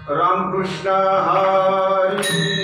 Ramakrishna Hari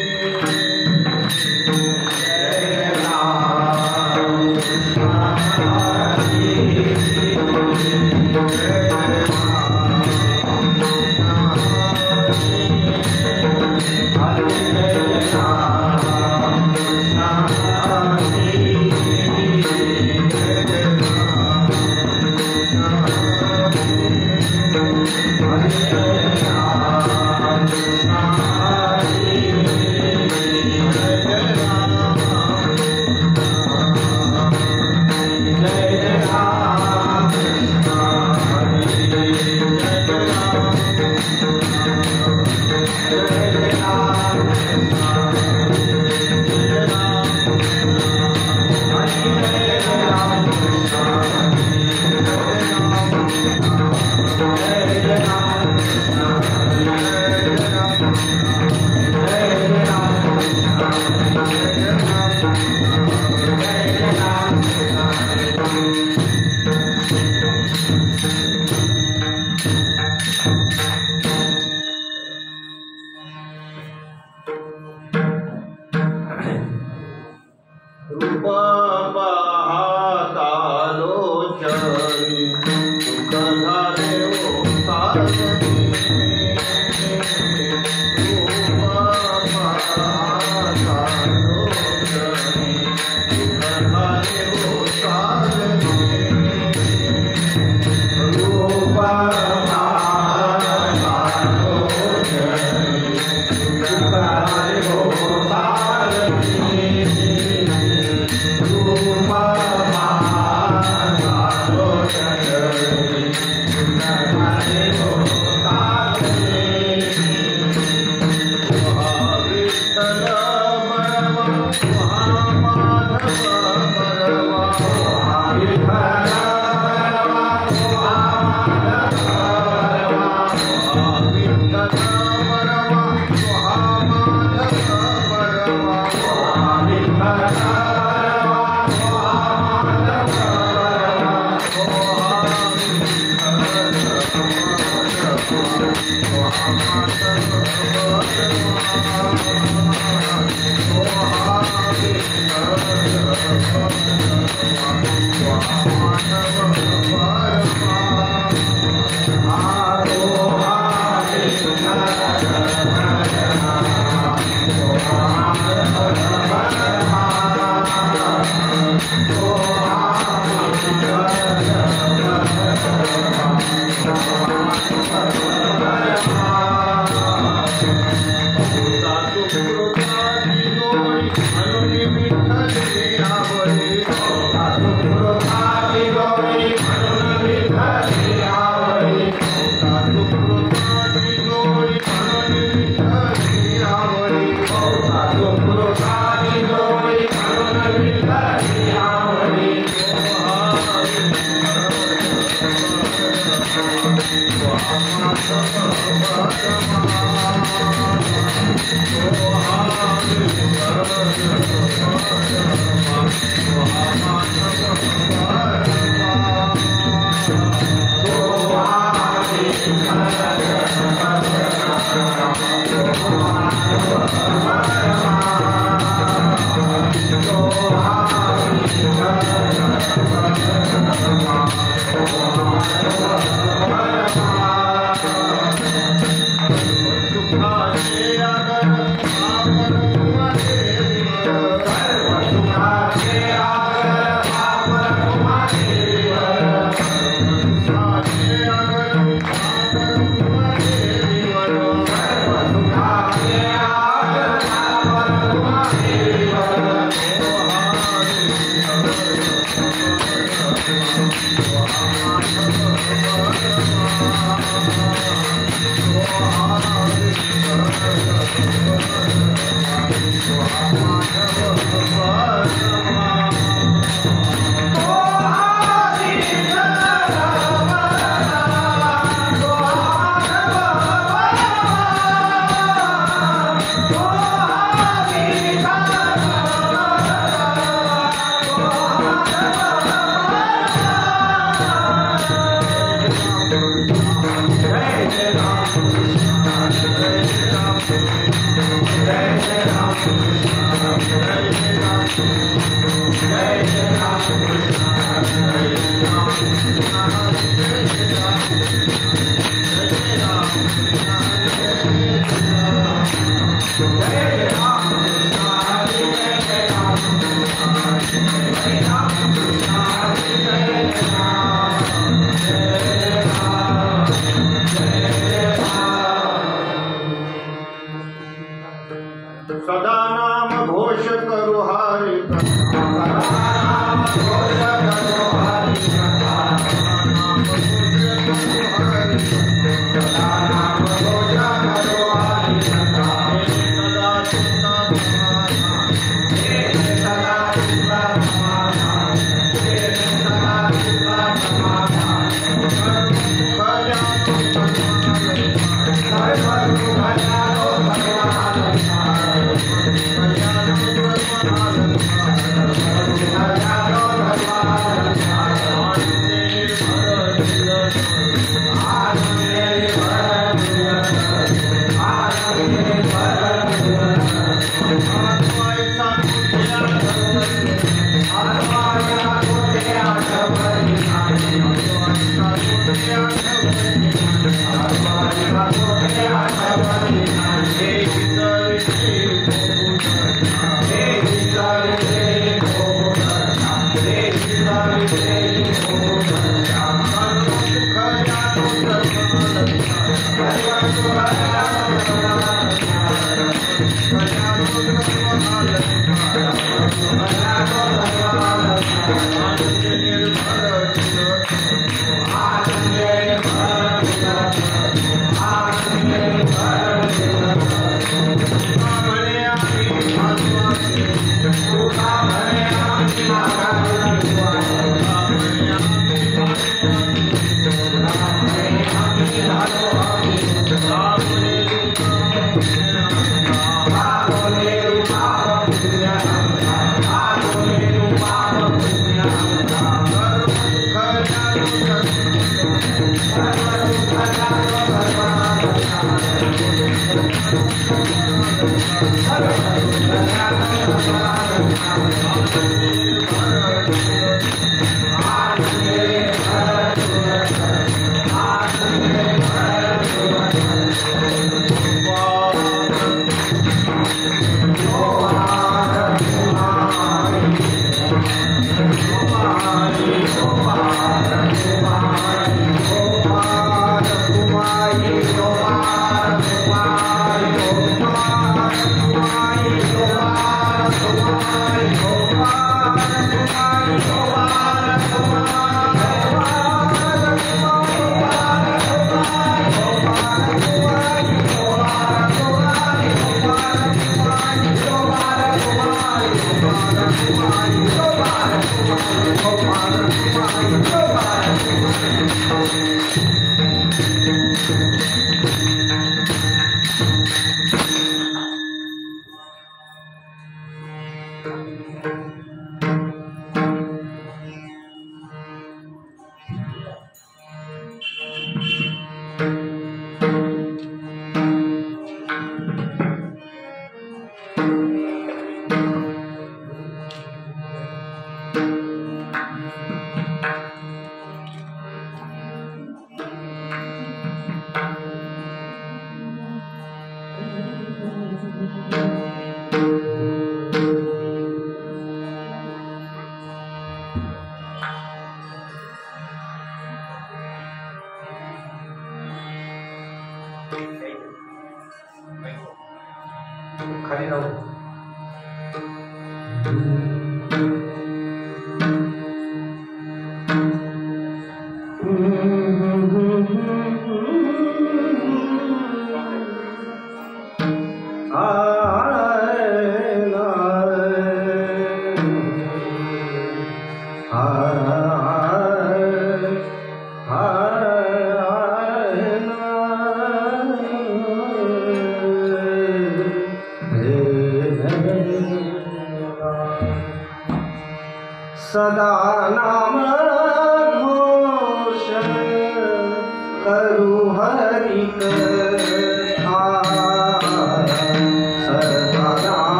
Hare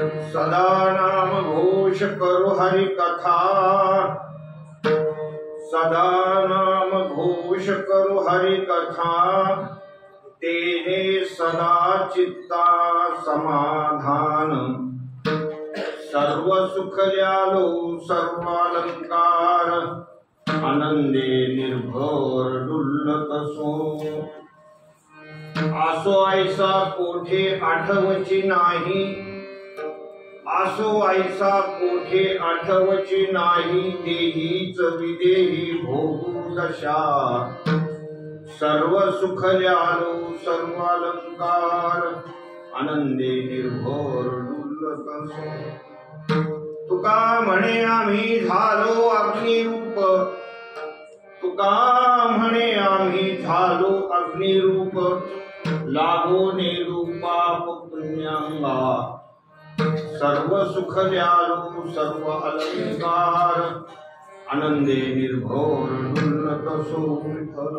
सदा नाम घोष करो हरि कथा, सदा नाम घोष करो हरि कथा, तेने सदा चित्ता समाधान, सर्व सुख ल्यालो सर्वालंकार, आनंदे निर्भर डुल्लत सो, आसो ऐसा कोठे आठवची नाही, आसो ऐसा कोठे आठवची नाही, देहीच विदेही भोगू दशा, सर्व सुख ल्यालो सर्वालंकार, आनंदे निर्भर डुल्लत सो। तुका म्हणे आम्ही झालो अग्निरूप, तुका म्हणे आम्ही झालो अग्निरूप, लागो निरूपा पुण्यांगा, सर्व सुख ल्यालो सर्व अलंकार, आनंदे निर्भर डुल्लत सो विठ्ठल।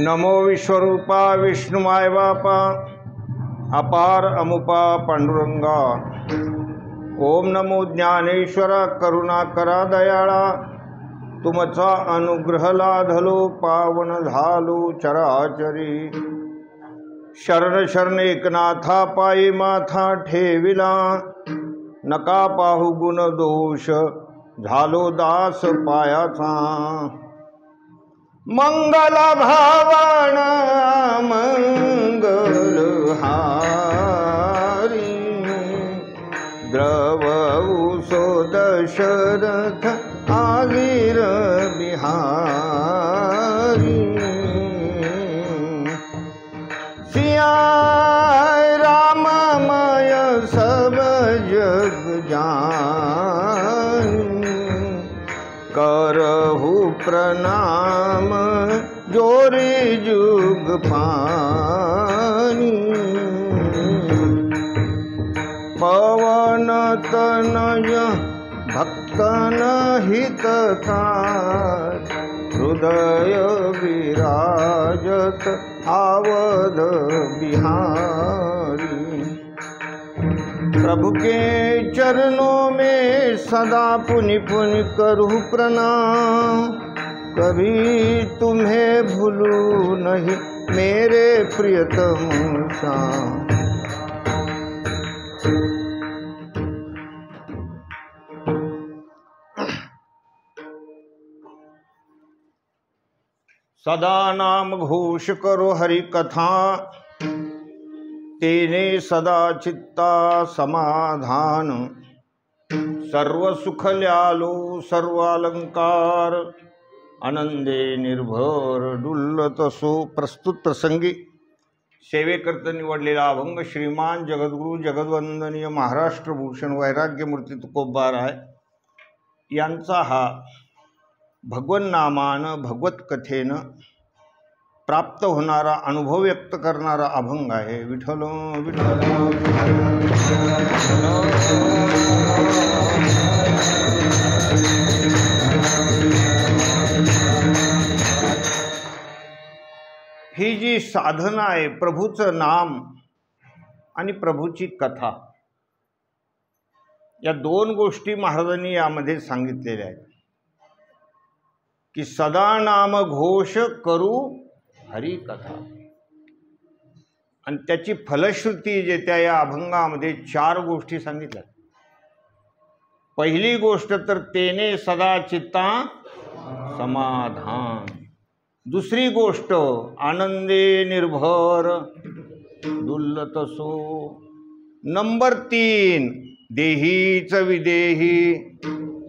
नमो विश्वरूपा विष्णु माय बापा, अपार अमुपा पांडुरंगा। ओम नमो ज्ञानेश्वरा करुणा करा दयाळा, तुमचा अनुग्रह लाधलो पावन झालो चराचरी। शरण शरण एकनाथा पायी माथा ठेविला, नका पाहू गुण दोष झालो दास पायाचा। मंगल भावण मंगल हारी, द्रवऊ सो दशरथ आवीर बिहारी। सिया राममय सब जग जानी, करहु प्रणाम जोरी जुग पानी। पवन तनय भक्तन हितकार, हृदय विराजत आवध बिहारी। प्रभु के चरणों में सदा पुनि पुनि करूँ प्रणाम। कभी तुम्हें भूलूं नहीं मेरे प्रियतम श्याम। सदा नाम घोष करो हरि कथा, तेने सदा चित्ता समाधान। सर्व सुख ल्यालो सर्व अलंकार, आनंदे निर्भर डुल्लत सो। प्रस्तुत प्रसंगी सेवेकरता निवडलेला अभंग श्रीमान जगद्गुरु जगद्वंदनीय महाराष्ट्र भूषण वैराग्यमूर्ती तुकोबा राय यांचा हा भगवन नामानं भगवत कथेनं प्राप्त होणारा अनुभव व्यक्त करणारा अभंग आहे। विठ्ठल विठ्ठल ही जी साधना आहे, प्रभूचं नाम आणि प्रभूची कथा, या दोन गोष्टी महाराजांनी यामध्ये सांगितलेल्या आहेत की सदा नाम घोष करू हरी कथा। आणि त्याची फलश्रुती जे त्या या अभंगामध्ये 4 गोष्टी सांगितल्या। पहिली गोष्ट तर तेने सदा चित्ता समाधान। दुसरी गोष्ट आनंदे निर्भर डुल्लत सो। नंबर 3 देहीच विदेही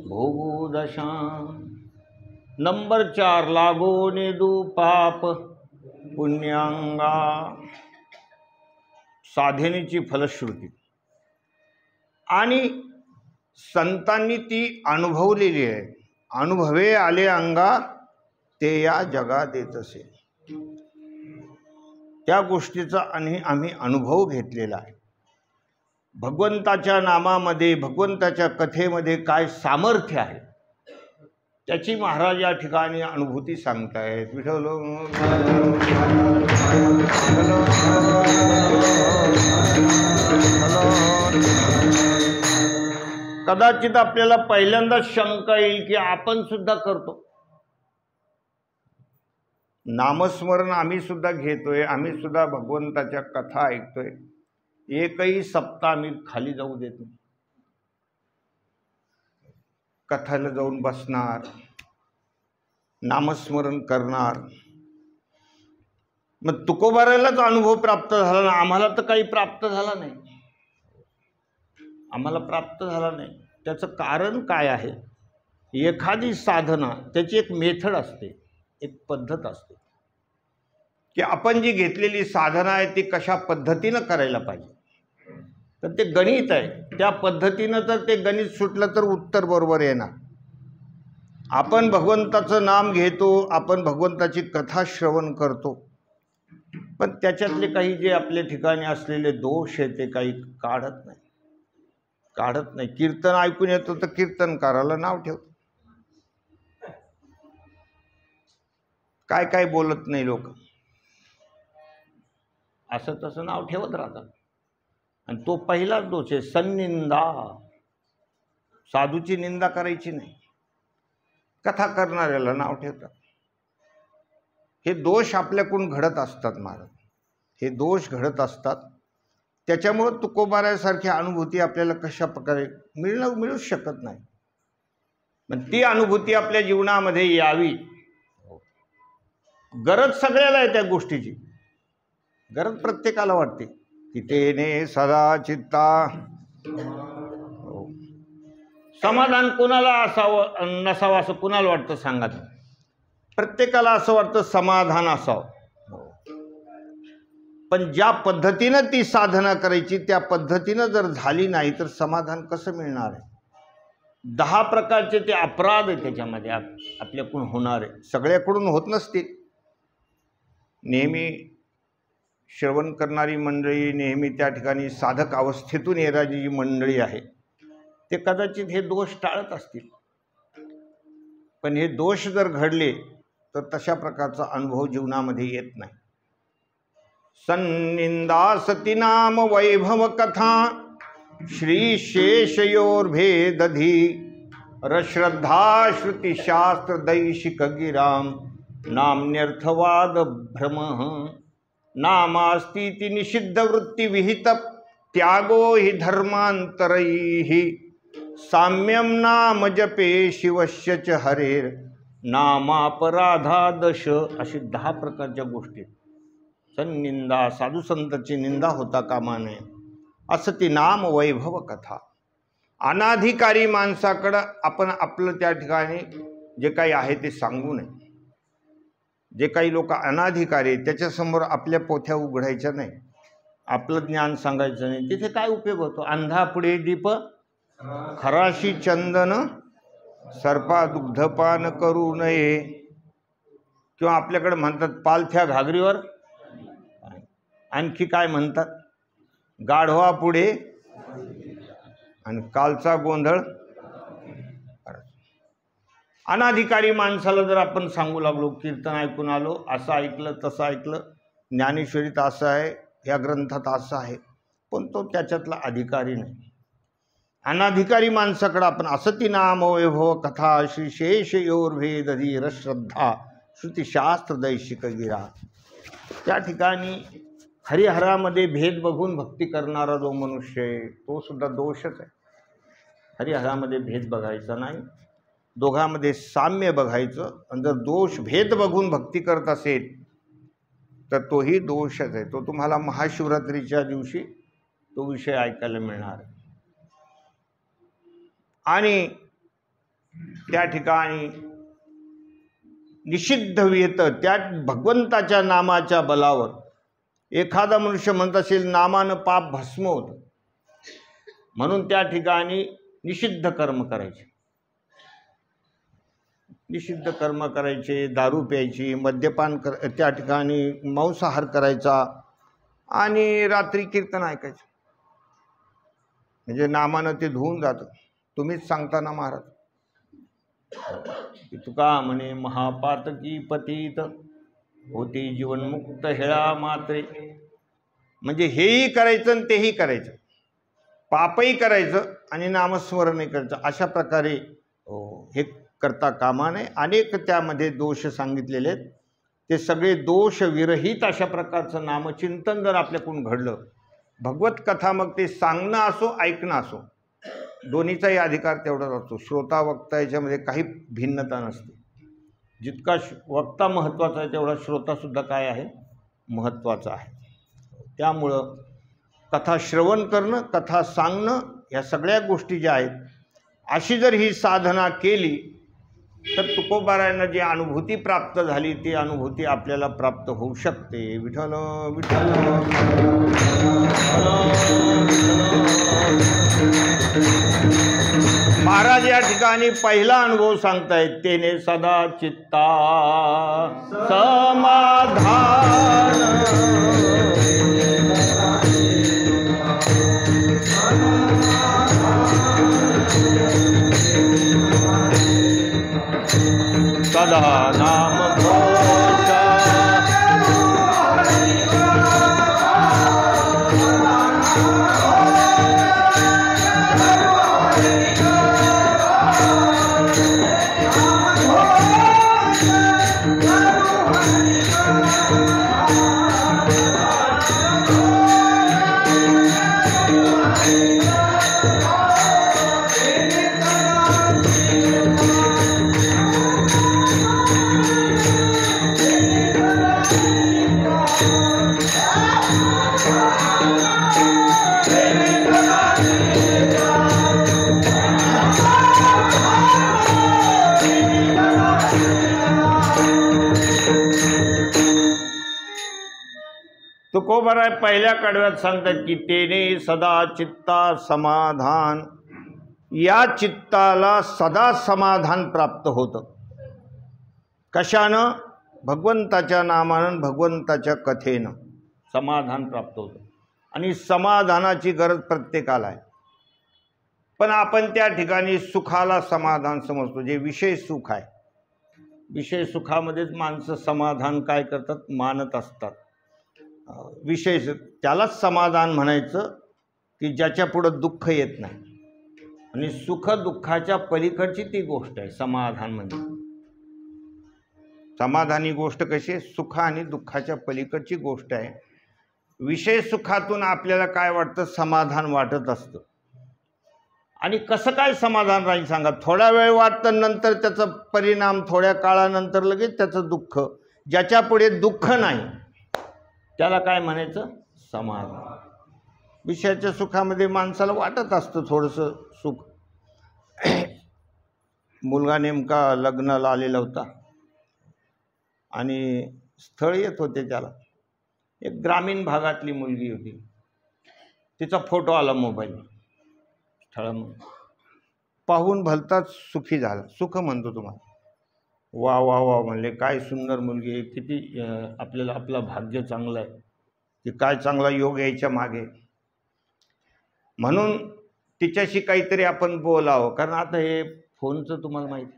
भोगू दशा। नंबर 4 लागो निदू पाप पुण्यांगा। साधनेची फलश्रुती आणि संतांनी ती अनुभवलेली आहे। अनुभवे आले अंगा ते या जगात येत असे। त्या गोष्टीचा आम्ही अनुभव घेतलेला आहे। भगवंताच्या नामामध्ये भगवंताच्या कथेमध्ये काय सामर्थ्य आहे त्याची महाराज या ठिकाणी अनुभूती सांगतायत। विठ्ठल कदाचित आपल्याला पहिल्यांदा शंका येईल की आपण सुद्धा करतो नामस्मरण, आम्ही सुद्धा घेतोय, आम्ही सुद्धा भगवंताच्या कथा ऐकतोय, एकही सप्ताह आम्ही खाली जाऊ देत नाही। कथेला जाऊन बसणार, नामस्मरण करणार। मग तुकोबारायलाच अनुभव प्राप्त झाला ना, आम्हाला तर काही प्राप्त झाला नाही, आम्हाला प्राप्त झाला नाही। त्याचं कारण काय आहे? एखादी साधना त्याची एक मेथड असते, एक पद्धत असते की आपण जी घेतलेली साधना आहे ती कशा पद्धतीनं करायला पाहिजे। तर ते गणित आहे, त्या पद्धतीनं तर ते गणित सुटलं तर उत्तर बरोबर येणार। आपण भगवंताचं नाम घेतो, आपण भगवंताची कथा श्रवण करतो, पण त्याच्यातले काही जे आपल्या ठिकाणी असलेले दोष आहेत ते काही काढत नाही। कीर्तन ऐकून येतो तर कीर्तनकाराला नाव ठेवतो, काय बोलत नाही लोक, असं तसं नाव ठेवत राहतात। आणि तो पहिलाच दोष आहे, सन्निंदा। साधूची निंदा करायची नाही, कथा करणाऱ्याला नाव ठेवतात। हे दोष आपल्याकडून घडत असतात महाराज, हे दोष घडत असतात। त्याच्यामुळे तुकोबारायासारखी अनुभूती आपल्याला कशा प्रकारे मिळूच शकत नाही। पण ती अनुभूती आपल्या जीवनामध्ये यावी, गरज सगळ्याला आहे त्या गोष्टीची, गरज प्रत्येकाला वाटते की तेने सदा चित्ता। समाधान कोणाला असावं नसावं असं कुणाला वाटतं सांगा? प्रत्येकाला असं वाटतं समाधान असावं, पण ज्या पद्धतीनं ती साधना करायची त्या पद्धतीनं जर झाली नाही तर समाधान कसं मिळणार आहे? 10 प्रकारचे ते अपराध आहे त्याच्यामध्ये आपल्याकडून होणारे, सगळ्याकडून होत नसतील। नेहमी श्रवण करणारी मंडळी, नेहमी त्या ठिकाणी साधक अवस्थेतून येणारी जी मंडळी आहे ते कदाचित हे दोष टाळत असतील, पण हे दोष जर घडले तर तशा प्रकारचा अनुभव जीवनामध्ये येत नाही। सन्निंदा सती नाम वैभव कथा, श्रीशेषयोर्भेदधी रश्रद्धा श्रुतिशास्त्र दैशिक गिराम नाम्न्यर्थवाद भ्रमः नामास्तीति निषिद्ध वृत्ति विहित त्यागो हि धर्मांतरैः साम्यम नाम जपे शिवस्य च हरेर नामापराधादश. अशी 10 प्रकारच्या गोष्टी. सन्निंदा, साधू संतांची निंदा होता कामा नये. असती नाम वैभव कथा. अनाधिकारी माणसाकडं आपण आपलं त्या ठिकाणी जे काही आहे ते सांगू नये. जे काही लोक अनाधिकारी त्याच्यासमोर आपल्या पोथ्या उघडायच्या नाही, आपलं ज्ञान सांगायचं नाही. तिथे काय उपयोग होतो? अंधा पुढे दीप, खराशी चंदन, सर्पा दुग्धपान करू नये. किंवा आपल्याकडे म्हणतात पालथ्या घागरीवर. आणखी काय म्हणतात? गाढवा पुढे आणि कालचा गोंधळ. अनाधिकारी माणसाला जर आपण सांगू लागलो, कीर्तन ऐकून आलो, असं ऐकलं तसं ऐकलं, ज्ञानेश्वरीत असं आहे, या ग्रंथात असं आहे, पण तो त्याच्यातला अधिकारी नाही. अनाधिकारी माणसाकडे आपण असती नाम वैभव कथा श्रीशेषयोर्भेदधी रश्रद्धा श्रुतिशास्त्र दैशिक गिरा. त्या ठिकाणी हरिहरामध्ये भेद बघून भक्ती करणारा जो मनुष्य आहे तो सुद्धा दोषच आहे. हरिहरामध्ये भेद बघायचा नाही, दोघांमध्ये साम्य बघायचं. आणि जर दोष भेद बघून भक्ती करत असेल तर तोही दोषच आहे. तो तुम्हाला महाशिवरात्रीच्या दिवशी तो विषय ऐकायला मिळणार. आणि त्या ठिकाणी निषिद्ध विहित, त्या भगवंताच्या नामाच्या बलावर एखादा मनुष्य म्हणत असेल नामानं पाप भस्म होतं, म्हणून त्या ठिकाणी निषिद्ध कर्म करायचे. निषिद्ध कर्म करायचे, दारू प्यायची, मद्यपान त्या ठिकाणी मांसाहार करायचा आणि रात्री कीर्तन ऐकायचं. म्हणजे नामानं ते धुवून जातं. तुम्हीच सांगता ना महाराज, तुका म्हणे महापातकी पतित होती जीवनमुक्त हेळा मात्रे. म्हणजे हेही करायचं आणि तेही करायचं, पापही करायचं आणि नामस्मरणही करायचं. अशा प्रकारे हे करता कामा नये. अनेक त्यामध्ये दोष सांगितलेले आहेत. ते सगळे दोष विरहित अशा प्रकारचं नामचिंतन जर आपल्याकडून घडलं, भगवत कथा मग ते सांगणं असो ऐकणं असो, दोन्हीचाही अधिकार तेवढाच असतो. श्रोता वक्ता याच्यामध्ये काही भिन्नता नसते. जितका वक्ता महत्त्वाचा आहे तेवढा श्रोतासुद्धा काय आहे? महत्त्वाचा आहे. त्यामुळं कथा श्रवण करणं, कथा सांगणं, या सगळ्या गोष्टी ज्या आहेत, अशी जर ही साधना केली तर तुकोबारायांना जी अनुभूती प्राप्त झाली ती अनुभूती आपल्याला प्राप्त होऊ शकते. विठ्ठल विठ्ठल. महाराज या ठिकाणी पहिला अनुभव सांगतायत. तेने सदा चित्ता समाधान सदा नाम तुकोबाराय पहिल्या कडव्यात सांगतात की तेने सदा चित्ता समाधान. या चित्ताला सदा समाधान प्राप्त होतं. कशानं? भगवंताच्या नामानं, भगवंताच्या कथेनं समाधान प्राप्त होतं. आणि समाधानाची गरज प्रत्येकाला आहे. पण आपण त्या ठिकाणी सुखाला समाधान समजतो, जे विषय सुख आहे. विषय सुखामध्येच माणसं समाधान काय करतात? मानत असतात. विषय त्यालाच समाधान म्हणायचं. की ज्याच्या पुढं दुःख येत नाही, आणि सुख दुःखाच्या पलीकडची ती गोष्ट आहे समाधान. म्हणजे समाधान ही गोष्ट कशी आहे, सुख आणि दुःखाच्या पलीकडची गोष्ट आहे. विषय सुखातून आपल्याला काय वाटतं, समाधान वाटत असतं. आणि कसं काय समाधान राहील सांगा? थोडा वेळ वाटतं, नंतर त्याचा परिणाम थोड्या काळानंतर लगेच त्याचं दुःख. ज्याच्या पुढे दुःख नाही त्याला काय म्हणायचं, समाधान. विषयाच्या सुखामध्ये माणसाला वाटत असतं थोडंसं सुख. मुलगा नेमका लग्नाला आलेला होता आणि स्थळ येत होते त्याला. एक ग्रामीण भागातली मुलगी होती, तिचा फोटो आला मोबाईल स्थळामध्ये. पाहून भलताच सुखी झाला. सुख म्हणतो तुम्हाला, वा वा वा म्हणले, काय सुंदर मुलगी आहे, किती आपल्याला आपलं भाग्य चांगलं आहे, की काय चांगला योग यायच्या मागे. म्हणून तिच्याशी काहीतरी आपण बोलावं. कारण आता हे फोनचं तुम्हाला माहिती,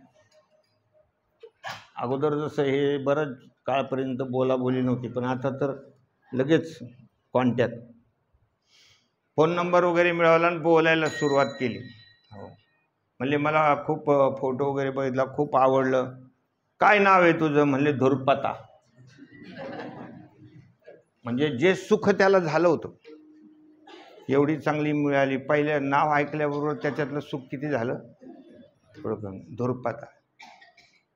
अगोदर जसं हे बरंच काळपर्यंत बोलाबोली नव्हती, पण आता तर लगेच कॉन्टॅक्ट, फोन नंबर वगैरे मिळवला आणि बोलायला सुरुवात केली. हो म्हणले मला खूप फोटो वगैरे बघितला, खूप आवडलं. काय नाव आहे तुझं? म्हणले धुरपता. म्हणजे जे सुख त्याला झालं होतं, एवढी चांगली मिळाली, पहिल्या नाव ऐकल्याबरोबर त्याच्यातलं सुख किती झालं, थोडं. धुरपता.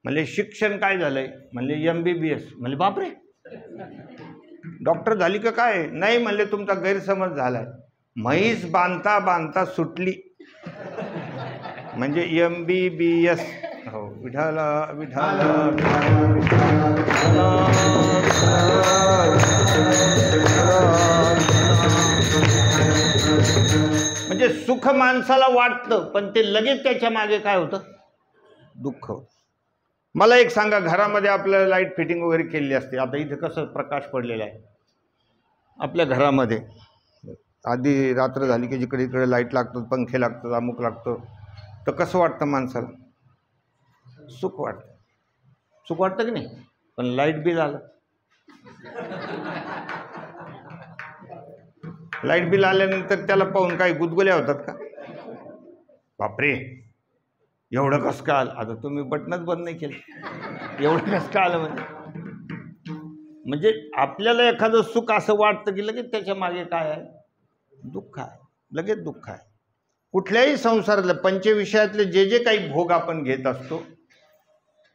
म्हणले शिक्षण काय झालंय? म्हणले MBBS. म्हणले बापरे, डॉक्टर झाली का काय? नाही म्हणले तुमचा गैरसमज झालाय, म्हैस बांधता बांधता सुटली, म्हणजे MBBS. हो विठाला विठाला. म्हणजे सुख माणसाला वाटतं, पण ते लगेच त्याच्या मागे काय होतं, दुःख. मला एक सांगा, घरामध्ये आपल्याला लाईट फिटिंग वगैरे केलेली असते. आता इथे कसं प्रकाश पडलेला आहे आपल्या घरामध्ये, आधी रात्र झाली की जिकडे इकडे लाईट लागतात, पंखे लागतात, अमुक लागतं, तर कसं वाटतं माणसाला, सुख वाटतं. सुख वाटतं की नाही? पण लाईट बिल आलं, लाईट बिल आल्यानंतर त्याला पाहून काही गुदगुल्या होतात का? बापरे एवढं कसं काय आलं? आता तुम्ही बटनच बंद नाही केलं, एवढं कसं काय आलं? म्हणजे आपल्याला एखादं सुख असं वाटतं की लगेच त्याच्या मागे काय आहे, दुःख आहे, लगेच दुःख आहे. कुठल्याही संसारातलं पंचविषयातले जे जे काही भोग आपण घेत असतो,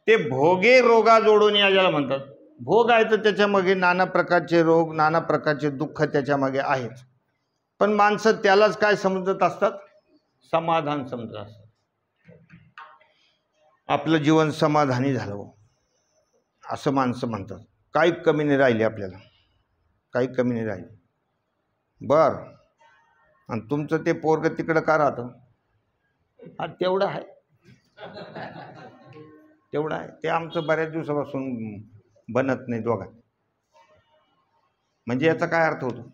ते भोगे रोगा जोडून या ज्याला म्हणतात. भोग आहे तर त्याच्या मागे नाना प्रकारचे रोग, नाना प्रकारचे दुःख त्याच्या मागे आहेच. पण माणसं त्यालाच काय समजत असतात, समाधान समजत असतात. आपलं जीवन समाधानी झालं असं माणसं म्हणतात. काही कमी नाही राहिली आपल्याला, काही कमी नाही राहिली. बर, आणि तुमचं ते पोरग तिकडं का राहतं? हा तेवढं आहे, तेवढं आहे. ते आमचं बऱ्याच दिवसापासून बनत नाही दोघात. म्हणजे याचा काय अर्थ होतो,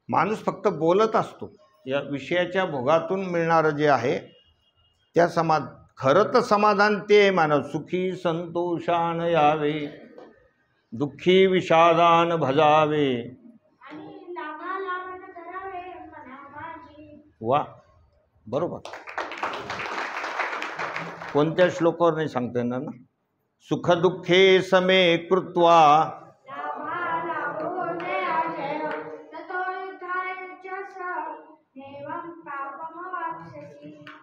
माणूस फक्त बोलत असतो. या विषयाच्या भोगातून मिळणारं जे आहे त्या खरं तर समाधान ते मानव सुखी संतोषान यावे, दुःखी विषादान भजावे. वा, बरोबर. कोणत्या श्लोकावर नाही सांगता येणार ना? सुख दुःखे समे कृत्वा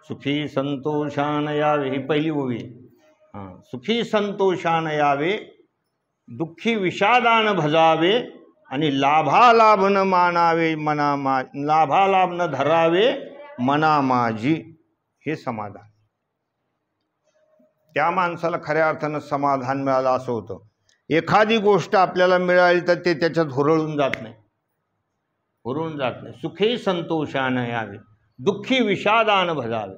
सुखी संतोषान यावे, ही पहिली ओवी. हां, सुखी संतोषान यावे, दुःखी विषादान भजावे, आणि लाभालाभ न मानावे मना लाभालाभ न धरावे मना माझी. हे समाधान. त्या माणसाला खऱ्या अर्थानं समाधान मिळालं असं होतं. एखादी गोष्ट आपल्याला मिळाली तर ते त्याच्यात हुरळून जात नाही, हुरळून जात नाही. सुखी संतोषान यावे, दुःखी विषादान भजावे.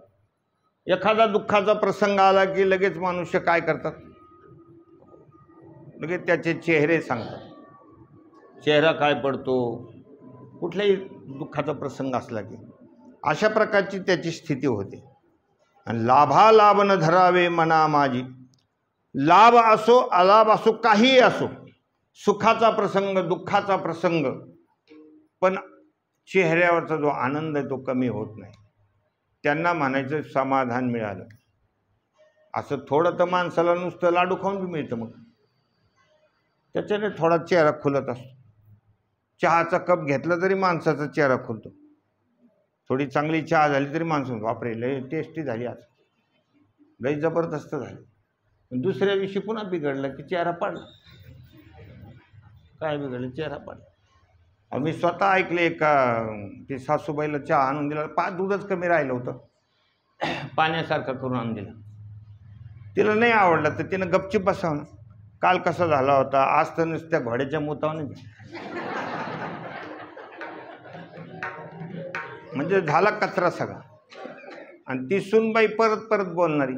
एखादा दुःखाचा प्रसंग आला की लगेच मनुष्य काय करतात, लगेच त्याचे चेहरे सांगतात. चेहरा काय पडतो कुठल्याही दुःखाचा प्रसंग असला की, अशा प्रकारची त्याची स्थिती होते. आणि लाभालाभ न धरावे मना माझी. लाभ असो अलाभ असो, काहीही असो, सुखाचा प्रसंग दुःखाचा प्रसंग, पण चेहऱ्यावरचा जो आनंद आहे तो कमी होत नाही. त्यांना म्हणायचं समाधान मिळालं. असं थोडं तर माणसाला नुसतं लाडू खाऊन बी मिळतं, मग त्याच्याने थोडा चेहरा खुलत असतो. चहाचा कप घेतला तरी माणसाचा चेहरा खुलतो. थोडी चांगली चहा झाली तरी माणसं बापरे लय टेस्टी झाली, आज लय जबरदस्त झाली. दुसऱ्या दिवशी पुन्हा बिघडलं की चेहरा पडला. काय बिघडलं? चेहरा पडला. मी स्वतः ऐकले का ती सासूबाईला चहा आणून दिला, दूधच कमी राहिलं होतं, पाण्यासारखं करून आणून दिला. तिला नाही आवडलं तर तिनं गपचीप बसावं. काल कसा झाला होता, आज तर नुसत्या घोड्याच्या मुतावने म्हणजे झाला कचरा सगळा. आणि ती सुनबाई परत परत बोलणारी,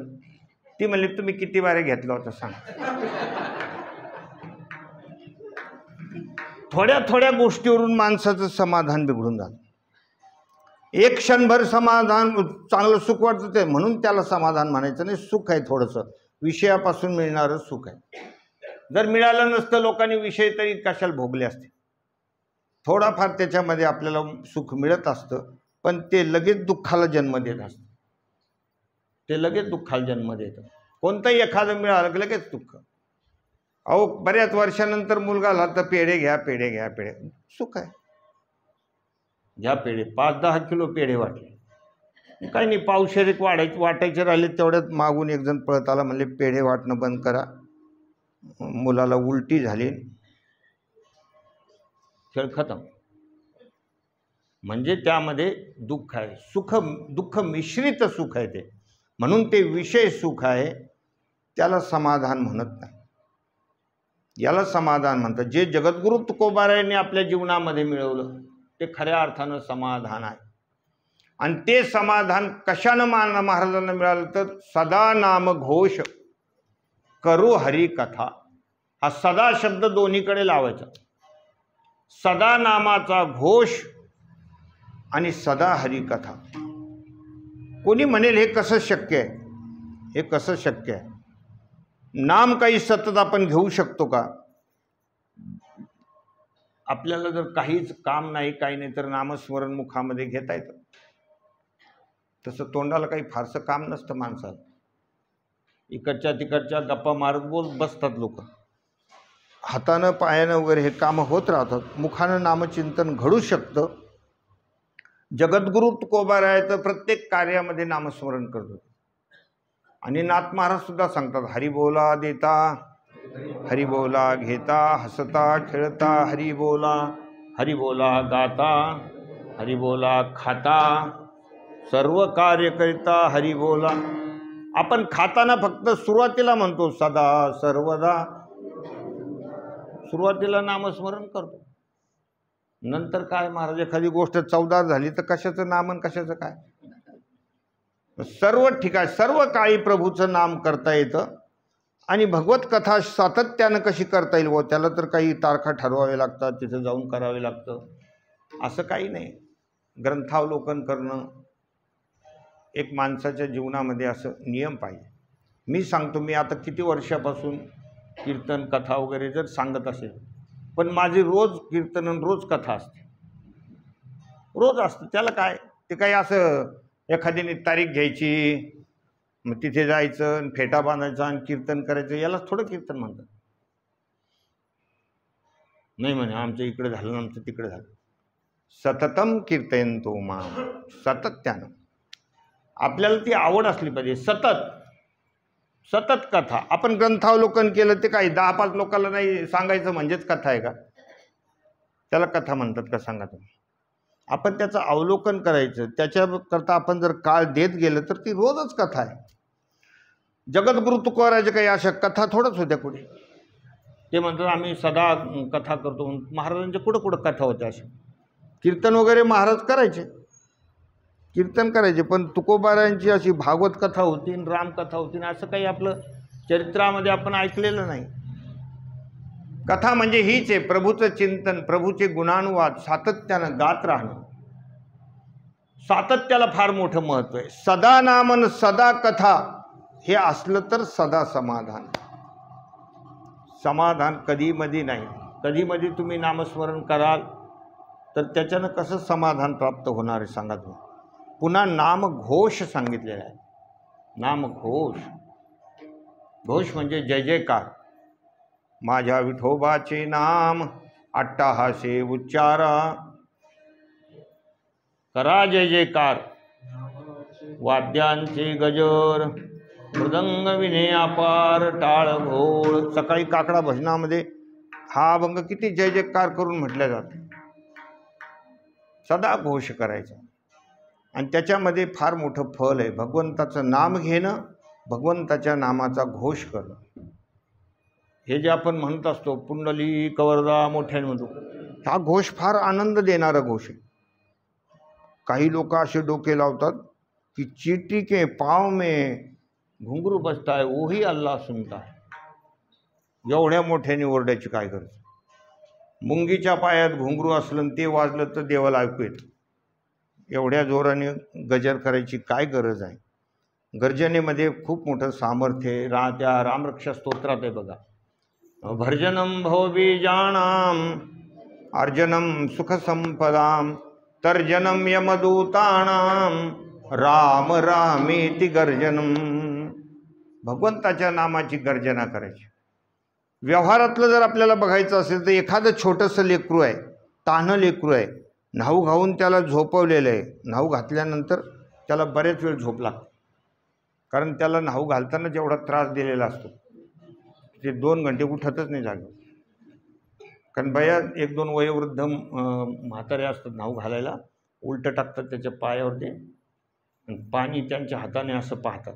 ती म्हणली तुम्ही किती बारे घेतला होता सांग. थोड्या थोड्या गोष्टीवरून माणसाचं समाधान बिघडून जातं. एक क्षणभर समाधान चांगलं सुख वाटतं ते म्हणून त्याला समाधान म्हणायचं नाही. सुख आहे थोडंसं, विषयापासून मिळणारं सुख आहे. जर मिळालं नसतं लोकांनी विषय तरी कशाला भोगले असते. थोडाफार त्याच्यामध्ये आपल्याला सुख मिळत असतं, पण ते लगेच दुःखाला जन्म देत असतं. ते लगेच दुःखाला जन्म देतं. कोणतंही एखादं मिळालं की लगेच दुःख. अहो बऱ्याच वर्षानंतर मुलगा आला तर पेढे घ्या, पेढे घ्या, पेढे. सुख आहे, घ्या पेढे. 5-10 किलो पेढे वाटले. काही नाही, पावशेर एक वाटायचे राहिले तेवढ्यात मागून एक जण पळत आला, म्हणले पेढे वाटणं बंद करा, मुलाला उलटी झाली, खेळ खतम. म्हणजे त्यामध्ये दुःख आहे. दुःख मिश्रित सुख आहे ते, म्हणून ते विषय सुख आहे. त्याला समाधान म्हणत नाही, याला समाधान म्हणतात. जे जगद्गुरु तुकोबारायांनी आपल्या जीवनामध्ये मिळवलं ते खऱ्या अर्थानं समाधान आहे. आणि ते समाधान कशानं महाराजांना मिळालं तर सदा नाम घोष करू हरी कथा. हा सदा शब्द दोन्हीकडे लावायचा. सदा नामाचा घोष आणि सदा हरी कथा. कोणी म्हणेल हे कसं शक्य आहे? हे कसं शक्य आहे? नाम काही सतत आपण घेऊ शकतो का? आपल्याला जर काहीच काम नाही, काही नाही, तर नामस्मरण मुखामध्ये घेता येतं. तसं तोंडाला काही फारसं काम नसतं माणसाला. इकडच्या तिकडच्या गप्पा मारत बसतात लोक. हातानं पायानं वगैरे हे कामं होत राहतात. मुखानं नामचिंतन घडू शकतं. जगद्गुरु तुकोबाराय तर प्रत्येक कार्यामध्ये नामस्मरण करतो. आणि नाथ महाराज सुद्धा सांगतात, हरी बोला देता, हरी बोला घेता, हसता खेळता हरी बोला, हरी बोला गाता, हरी बोला खाता, सर्व कार्य करिता हरी बोला. आपण खाताना फक्त सुरुवातीला म्हणतो सदा सर्वदा, सुरुवातीला नामस्मरण करतो. नंतर काय महाराज, एखादी गोष्ट चवदार झाली तर कशाचं नामन कशाचं काय, सर्व ठिकाणी सर्व काळी प्रभूचं नाम करता येतं. आणि भगवत कथा सातत्यानं कशी करता येईल व त्याला तर काही तारखा ठरवावे लागतात, तिथं जाऊन करावे लागतं, असं काही नाही. ग्रंथावलोकन करणं एक माणसाच्या जीवनामध्ये असं नियम पाहिजे. मी सांगतो, मी आता किती वर्षापासून कीर्तन कथा वगैरे जर सांगत असेल, पण माझी रोज कीर्तन रोज कथा असते, रोज असतं. त्याला काय, ते काही असं एखाद्याने तारीख घ्यायची, मग तिथे जायचं, फेटा बांधायचा आणि कीर्तन करायचं, याला थोडं कीर्तन म्हणतात. नाही म्हणे आमच्या इकडे झालं, आमचं तिकडे झालं. सततम कीर्तयन्तो माम, सातत्यानं. आपल्याला ती आवड असली पाहिजे. सतत कथा. आपण ग्रंथावलोकन केलं ते काही 10-5 लोकांना नाही सांगायचं म्हणजेच कथा आहे का? त्याला कथा म्हणतात का सांगा तुम्ही? आपण त्याचं अवलोकन करायचं. त्याच्याकरता आपण जर काळ देत गेलं तर ती रोजच कथा आहे. जगद्गुरु तुकोबाराच्या काही अशा कथा थोडंच होत्या कुठे. ते म्हणतात आम्ही सदा कथा करतो. महाराजांच्या कुठं कथा होत्या अशा. कीर्तन वगैरे महाराज करायचे, कीर्तन करायचे, पण तुकोबारायांची अशी भागवत कथा होती, रामकथा होती, असं काही आपलं चरित्रामध्ये आपण ऐकलेलं नाही. कथा म्हणजे हीच आहे, प्रभूचं चिंतन, प्रभूचे गुणानुवाद सातत्यानं गात राहणं. सातत्याला फार मोठं महत्त्व आहे. सदा नामन सदा कथा हे असलं तर सदा समाधान. समाधान कधी मधी नाही. कधी मधी तुम्ही नामस्मरण कराल तर त्याच्यानं कसं समाधान प्राप्त होणार आहे सांगा तुम्ही. पुन्हा नामघोष सांगितलेला आहे. नामघोष, घोष म्हणजे जय जयकार. माझ्या विठोबाचे नाम अट्टाहासे उच्चारा, करा जय जयकार. वाद्यांचे गजर, मृदंग विने अपार, टाळ घोळ. सकाळी काकडा भजनामध्ये हा अभंग किती जय जयकार करून म्हटल्या जातो. सदा घोष करायचा. आणि त्याच्यामध्ये फार मोठं फल आहे. भगवंताचं नाम घेणं, भगवंताच्या नामाचा घोष करणं. हे जे आपण म्हणत असतो पुंडली कवरदा मोठ्याने म्हणतो, हा घोष फार आनंद देणारा घोष आहे. काही लोक असे डोके लावतात की चीटी के पाव में घुंगरू बसता है वही अल्लाह सुनता है. एवढ्या मोठ्याने ओरड्याची काय गरज. मुंगीच्या पायात घुंगरू असलं ते वाजलं तर देवाला ऐकू येतं. एवढ्या जोराने गजर करायची काय गरज आहे. गर्जनेमध्ये खूप मोठं सामर्थ्य आहे. त्या रामरक्षा स्तोत्रात आहे बघा, भर्जनम भवबीजानाम अर्जनम सुखसंपदाम तर्जनम यमदूतानाम राम रामेति गर्जनम. भगवंताच्या नामाची गर्जना करायची. व्यवहारातलं जर आपल्याला बघायचं असेल तर एखादं छोटंसं लेकरू आहे, तान्हं लेकरू आहे, न्हाऊ घालून त्याला झोपवलेलं आहे. न्हाऊ घातल्यानंतर त्याला बरेच वेळ झोप लागते, कारण त्याला न्हाऊ घालताना जेवढा त्रास दिलेला असतो ते 2 घंटे उठतच नाही जागे. कारण बया 1-2 वयोवृद्ध म्हातारे असतात न्हाऊ घालायला, उलटं टाकतात त्याच्या पायावरती आणि पाणी त्यांच्या हाताने असं पाहतात.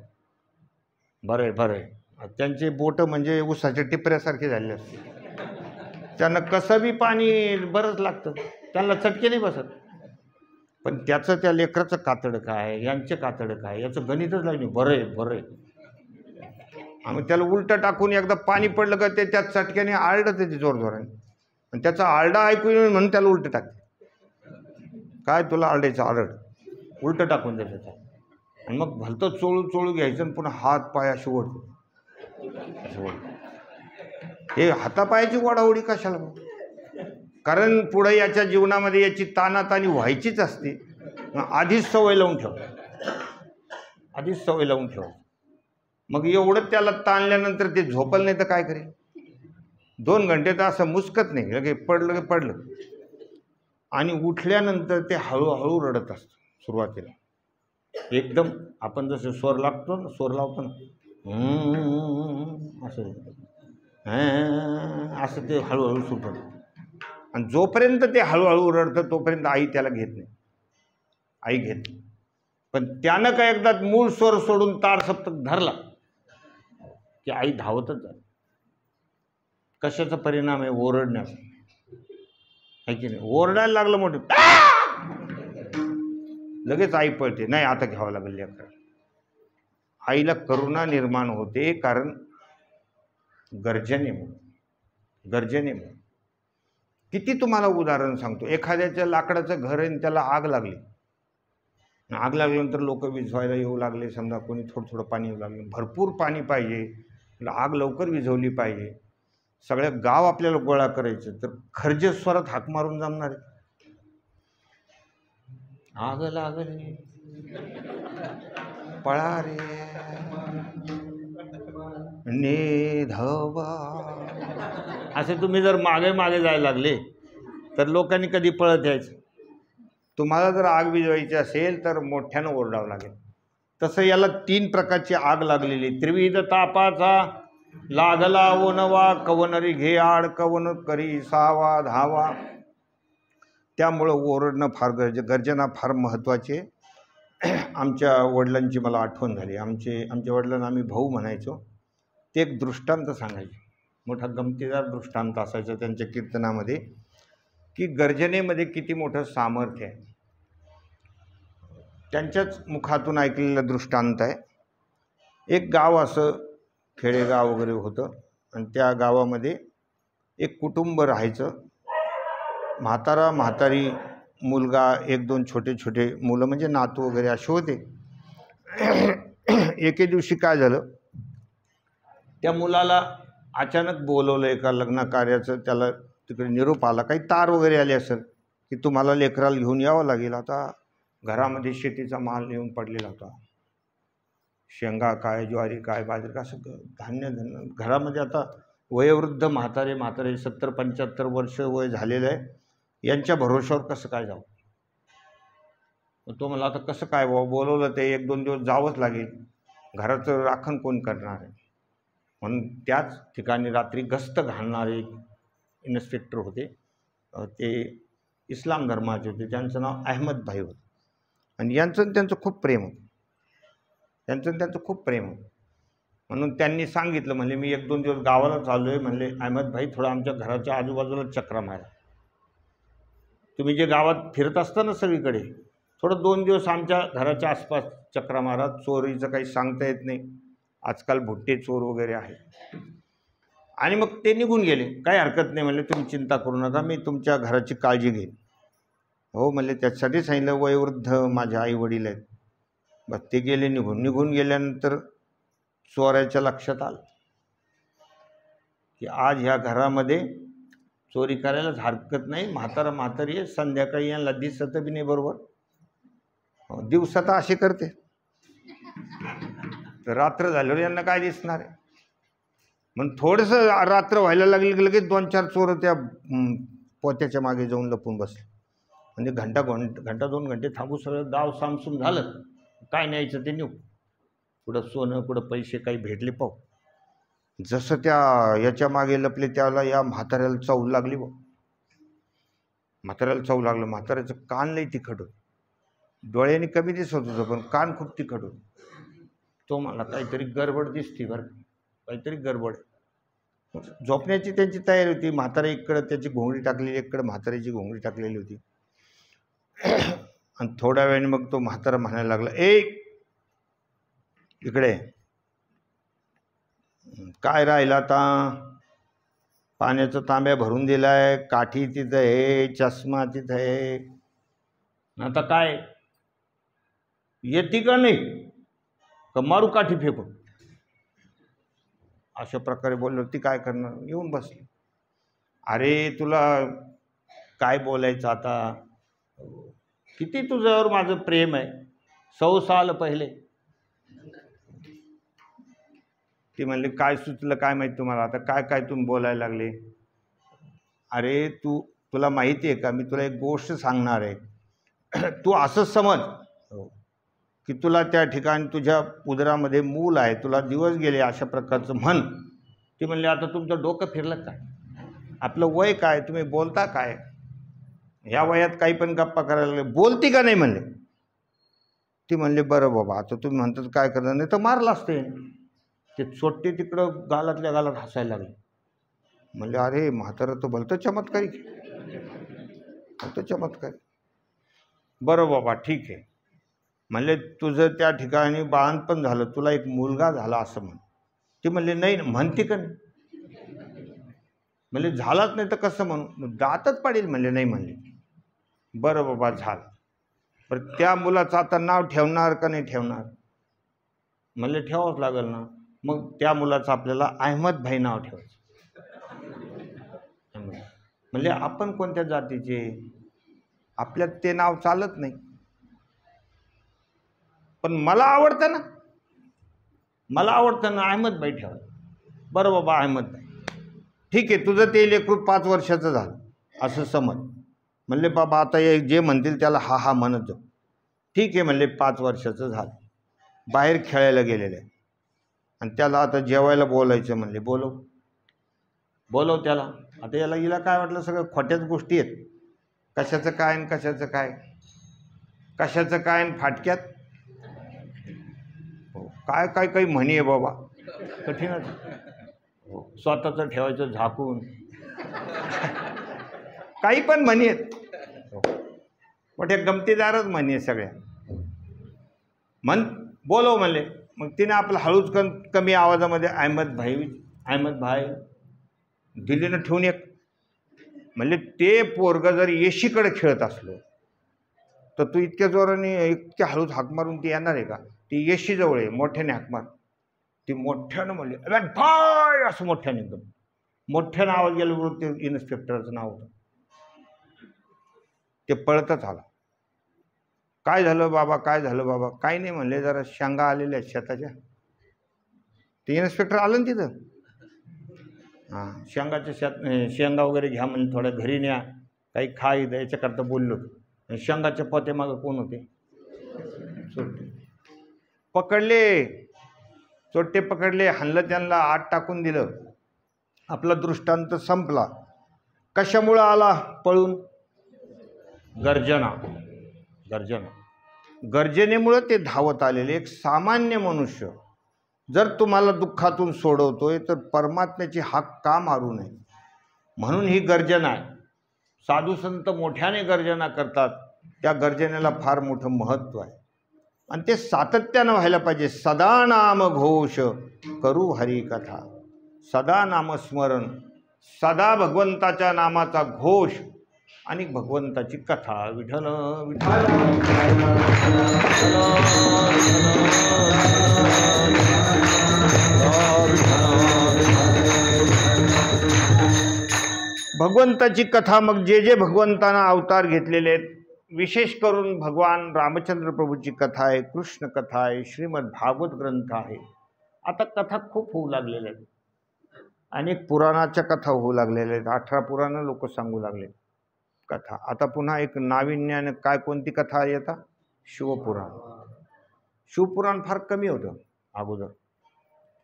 बरं आहे बरं आहे. त्यांचे बोटं म्हणजे उसाच्या टिपऱ्यासारखे झालेले असते. त्यांना कसं बी पाणी बरंच लागतं, त्यांना चटके नाही बसत. पण त्याचं त्या लेकराचं कातडं काय, यांचं कातडं काय, याचं गणितच लागली. बरं आहे बरं आहे. आम्ही त्याला उलटं टाकून एकदा पाणी पडलं का ते त्या चटक्याने आरडत ते जोरजोराने, आणि त्याचा आरडा ऐकू येऊन म्हणून त्याला उलटं टाकते. काय तुला आरडायचं, आरड उलटं टाकून द्यायचं त्याला. आणि मग भलतं चोळू चोळू घ्यायचं आणि पुन्हा हात पाय असे ओढतो. हे हातापायाची ओढाओढी कशाला. कारण पुढे याच्या जीवनामध्ये याची तानातानी व्हायचीच असते. आधीच सवय लावून ठेव, आधीच सवय लावून ठेव. मग एवढं त्याला ताणल्यानंतर ते झोपल नाही तर काय करेल. 2 घंटे तर असं मुस्कत नाही, लगे पडलं की पडलं. आणि उठल्यानंतर ते हळूहळू रडत असतं. सुरुवातीला एकदम आपण जसं स्वर लावतो ना असं असं ते हळूहळू सुटतं. आणि जोपर्यंत ते हळूहळू रडतं तोपर्यंत आई त्याला घेत नाही, आई घेत नाही. पण त्यानं काय एकदा मूळ स्वर सोडून ताडसप्तक धरला की आई धावतच जाते. कशाचा परिणाम आहे, ओरडण्याचा आहे की नाही. ओरडायला लागलं मोठं लगेच आई पळते, नाही आता घ्यावं लागेल लेकरं. आईला करुणा निर्माण होते, कारण गर्जनेमुळे. किती तुम्हाला उदाहरण सांगतो. एखाद्याच्या लाकडाचं घर आहे आणि त्याला आग लागली. आग लागल्यानंतर लोक विझवायला येऊ लागले. समजा कोणी थोडं पाणी येऊ लागले. भरपूर पाणी पाहिजे, आग लवकर विझवली पाहिजे. सगळं गाव आपल्याला गोळा करायचं तर खर्जेश्वरात हाक मारून जमणार आहे. आग लागली पळा रे नेधवा, असे तुम्ही जर मागे मागे जायला लागले तर लोकांनी कधी पळत यायचं. तुम्हाला जर आग विझवायची असेल तर मोठ्यानं ओरडावं लागेल. तसं याला 3 प्रकारची आग लागलेली. त्रिविध तापाचा लागला ओनवा, कवनरी घे आड कवन करी सावा धावा. त्यामुळं ओरडणं फार गर्जना फार महत्त्वाची आहे. आमच्या वडिलांची मला आठवण झाली. आमच्या वडिलांना आम्ही भाऊ म्हणायचो. ते एक दृष्टांत सांगायचे, मोठा गमतीदार दृष्टांत असायचा त्यांच्या कीर्तनामध्ये, की गर्जनेमध्ये किती मोठं सामर्थ्य आहे. त्यांच्याच मुखातून ऐकलेला दृष्टांत आहे. एक गाव असं खेडेगाव वगैरे होतं आणि त्या गावामध्ये एक कुटुंब राहायचं. म्हातारा म्हातारी, मुलगा, 1-2 छोटे छोटे मुलं म्हणजे नातू वगैरे असे होते. एके दिवशी काय झालं, त्या मुलाला अचानक बोलवलं एका लग्न कार्याचं. त्याला तिकडे निरोप आला, काही तार वगैरे आले असेल, की तुम्हाला लेकराला घेऊन यावं लागेल. आता घरामध्ये शेतीचा माल येऊन पडलेला होता, शेंगा काय, ज्वारी काय, बाजरी काय, सगळं धान्य घरामध्ये. आता वयोवृद्ध म्हातारे 70-75 वर्ष वय झालेलं आहे, यांच्या भरोश्यावर कसं काय जाऊ. तो मला आता कसं काय बोलवलं ते 1-2 दिवस जावंच लागेल, घराचं राखण कोण करणार आहे. म्हणून त्याच ठिकाणी रात्री गस्त घालणारे इन्स्पेक्टर होते, ते इस्लाम धर्माचे होते, त्यांचं नाव अहमद भाई होतं. आणि यांचं त्यांचं खूप प्रेम होतं, त्यांचं खूप प्रेम होतं. म्हणून त्यांनी सांगितलं, म्हणजे मी 1-2 दिवस गावाला चाललो आहे, म्हणले अहमद भाई थोडं आमच्या घराच्या आजूबाजूला चक्रा मारा. तुम्ही जे गावात फिरत असता ना सगळीकडे, थोडं 2 दिवस आमच्या घराच्या आसपास चक्रा मारा. चोरीचं काही सांगता येत नाही, आजकाल भुट्टे चोर वगैरे आहे. आणि मग ते निघून गेले. काही हरकत नाही म्हणले, तुम्ही चिंता करू नका, मी तुमच्या घराची काळजी घेईन. हो म्हणले, त्याच्यासाठी सांगितलं, वयोवृद्ध माझे आई वडील आहेत. बस ते गेले निघून गेल्यानंतर चोराच्या लक्षात आलं की आज ह्या घरामध्ये चोरी करायलाच हरकत नाही. म्हातारी आहे, संध्याकाळी यांना दिसत बी नाही बरोबर, दिवसात असे करते, तर रात्र झाल्यावर यांना काय दिसणार आहे. म्हणून थोडंसं रात्र व्हायला लागली की लगेच 2-4 चोर त्या पोत्याच्या मागे जाऊन लपून बसले. म्हणजे घंटा 2 घंटे थांबू, सगळं गाव सामसूम झालं. काय न्यायचं ते नेऊ, कुठं सोनं, कुठं पैसे काही भेटले पाहू. जसं त्या याच्या मागे लपले त्याला या म्हाताऱ्याला चव लागली बघ. म्हाताऱ्याला चव लागलं. म्हाताऱ्याचं कान लई तिखट होतं, डोळ्याने कमी दिसत होतं पण कान खूप तिखट होतं. तो मला काहीतरी गडबड दिसती बरं, काहीतरी गडबड. झोपण्याची त्यांची तयारी होती. म्हातारा इकडं त्याची घोंगडी टाकलेली, इकडं म्हाताऱ्याची घोंगडी टाकलेली होती. आणि थोड्या वेळाने मग तो म्हातारा म्हणायला लागला, ए इकडे काय राहिलं आता, पाण्याचा तांब्या भरून दिलाय, काठी तिथं आहे, चष्मा तिथं आहे, आता काय येते का नाही का मारू काठी फेकून. अशा प्रकारे बोललो. ती काय करणार, येऊन बसली. अरे तुला काय बोलायचं आता, किती तुझ्यावर माझं प्रेम आहे, 100 साल पहिले. ती म्हणली, काय सुचलं काय माहीत तुम्हाला, आता काय काय तुम्ही बोलायला लागले. अरे तुला माहिती आहे का, मी तुला एक गोष्ट सांगणार आहे. तू असं समज की तुला त्या ठिकाणी तुझ्या उदरामध्ये मूल आहे, तुला दिवस गेले, अशा प्रकारचं म्हण. ती म्हणली, आता तुमचं डोकं फिरलं काय, आपलं वय काय, तुम्ही बोलता काय, ह्या वयात काही पण गप्पा करायला लागले, बोलती का नाही म्हणले. ती म्हणली, बरं बाबा, आता तुम्ही म्हणतात काय करणार, नाही तर मारलं असते. ते चोट्टे तिकडं गालातल्या गालात हसायला लागले. म्हणले, अरे म्हातारं तो भलतं चमत्कारी, भलतं चमत्कारी. बरं बाबा ठीक आहे म्हणले, तुझं त्या ठिकाणी बाळंतपण झालं, तुला एक मुलगा झाला असं म्हण. ती म्हणले, नाही म्हणते का नाही. म्हणले, झालाच नाही तर कसं म्हणू, दातच पाडील. म्हणले, नाही म्हणले. बरं बाबा झालं, पण त्या मुलाचं आता नाव ठेवणार का नाही ठेवणार. म्हणले, ठेवावंच लागेल ना. मग त्या मुलाचं आपल्याला अहमद भाई नाव ठेवायचं. म्हणले, आपण कोणत्या जातीचे, आपल्यात ते नाव चालत नाही, पण मला आवडतं ना, मला आवडतं ना, अहमद भाई ठेवा. बरं बाबा अहमद भाई, ठीक आहे, तुझं ते लेकरू 5 वर्षाचं झालं असं समज. म्हणले, बाबा आता जे म्हणतील त्याला हा हा म्हणत जाऊ. ठीक आहे म्हणले, 5 वर्षाचं झालं, बाहेर खेळायला गेलेलं आहे, आणि त्याला आता जेवायला बोलायचं. म्हणले, बोलव त्याला. आता याला हिला काय वाटलं, सगळं खोट्याच गोष्टी आहेत, कशाचं काय आणि कशाचं काय, कशाचं काय आणि फाटक्यात काय काय काही म्हणी आहे बाबा, कठीणच. स्वतःचं ठेवायचं झाकून, काही पण म्हणी आहेत, मोठ्या गमतीदारच म्हणी आहे सगळ्या. बोलव म्हणले. मग तिने आपलं हळूच कमी आवाजामध्ये अहमद भाई दिल्लीनं ठेवून एक. म्हणले, ते पोरगं जर येशीकडे खेळत असलं तर तू इतक्या जोराने इतक्या हळूच हाक मारून ती येणार आहे का. ती येशीजवळ आहे, मोठ्याने हाक मार. ती मोठ्यानं म्हणली, अहमद भाई, असं मोठ्याने, एकदम मोठ्यानं आवाज गेल्याबरोबर ते इन्स्पेक्टरचं नाव होतं. ते पळतच आला. काय झालं बाबा, काय झालं बाबा? काही नाही म्हणले, जरा शेंगा आलेल्या आहेत शेताच्या. ते इन्स्पेक्टर आलं ना तिथं. हां, शेंगा वगैरे घ्या म्हणजे, थोड्या घरी न्या, काही खा इथं, याच्याकरता बोललो. शेंगाच्या पोत्यामागं कोण होते? चोरटे. पकडले, चोरटे पकडले, हाणलं त्यांना, आत टाकून दिलं. आपला दृष्टांत संपला. कशामुळं आला पळून? गर्जना. गर्जनेमुळं ते धावत आलेले. एक सामान्य मनुष्य जर तुम्हाला दुःखातून सोडवतोय तर परमात्म्याची हाक का मारू नये? म्हणून ही गर्जना आहे. साधू संत मोठ्याने गर्जना करतात, त्या गर्जनेला फार मोठं महत्त्व आहे आणि ते सातत्यानं व्हायला पाहिजे. सदा नाम घोष करू हरिकथा. सदा नामस्मरण, सदा भगवंताच्या नामाचा घोष आणि भगवंताची कथा. विठ्ठल विठ्ठल. भगवंताची कथा. मग जे जे भगवंतानं अवतार घेतलेले आहेत, विशेष करून भगवान रामचंद्र प्रभूची कथा आहे, कृष्ण कथा आहे, श्रीमद भागवत ग्रंथ आहे. आता कथा खूप होऊ लागलेल्या आहेत. अनेक पुराणाच्या कथा होऊ लागलेल्या आहेत. 18 पुराणं लोक सांगू लागले कथा. आता पुन्हा एक नाविन्यानं काय, कोणती कथा येतात? शिवपुराण. शिवपुराण फार कमी होतं अगोदर.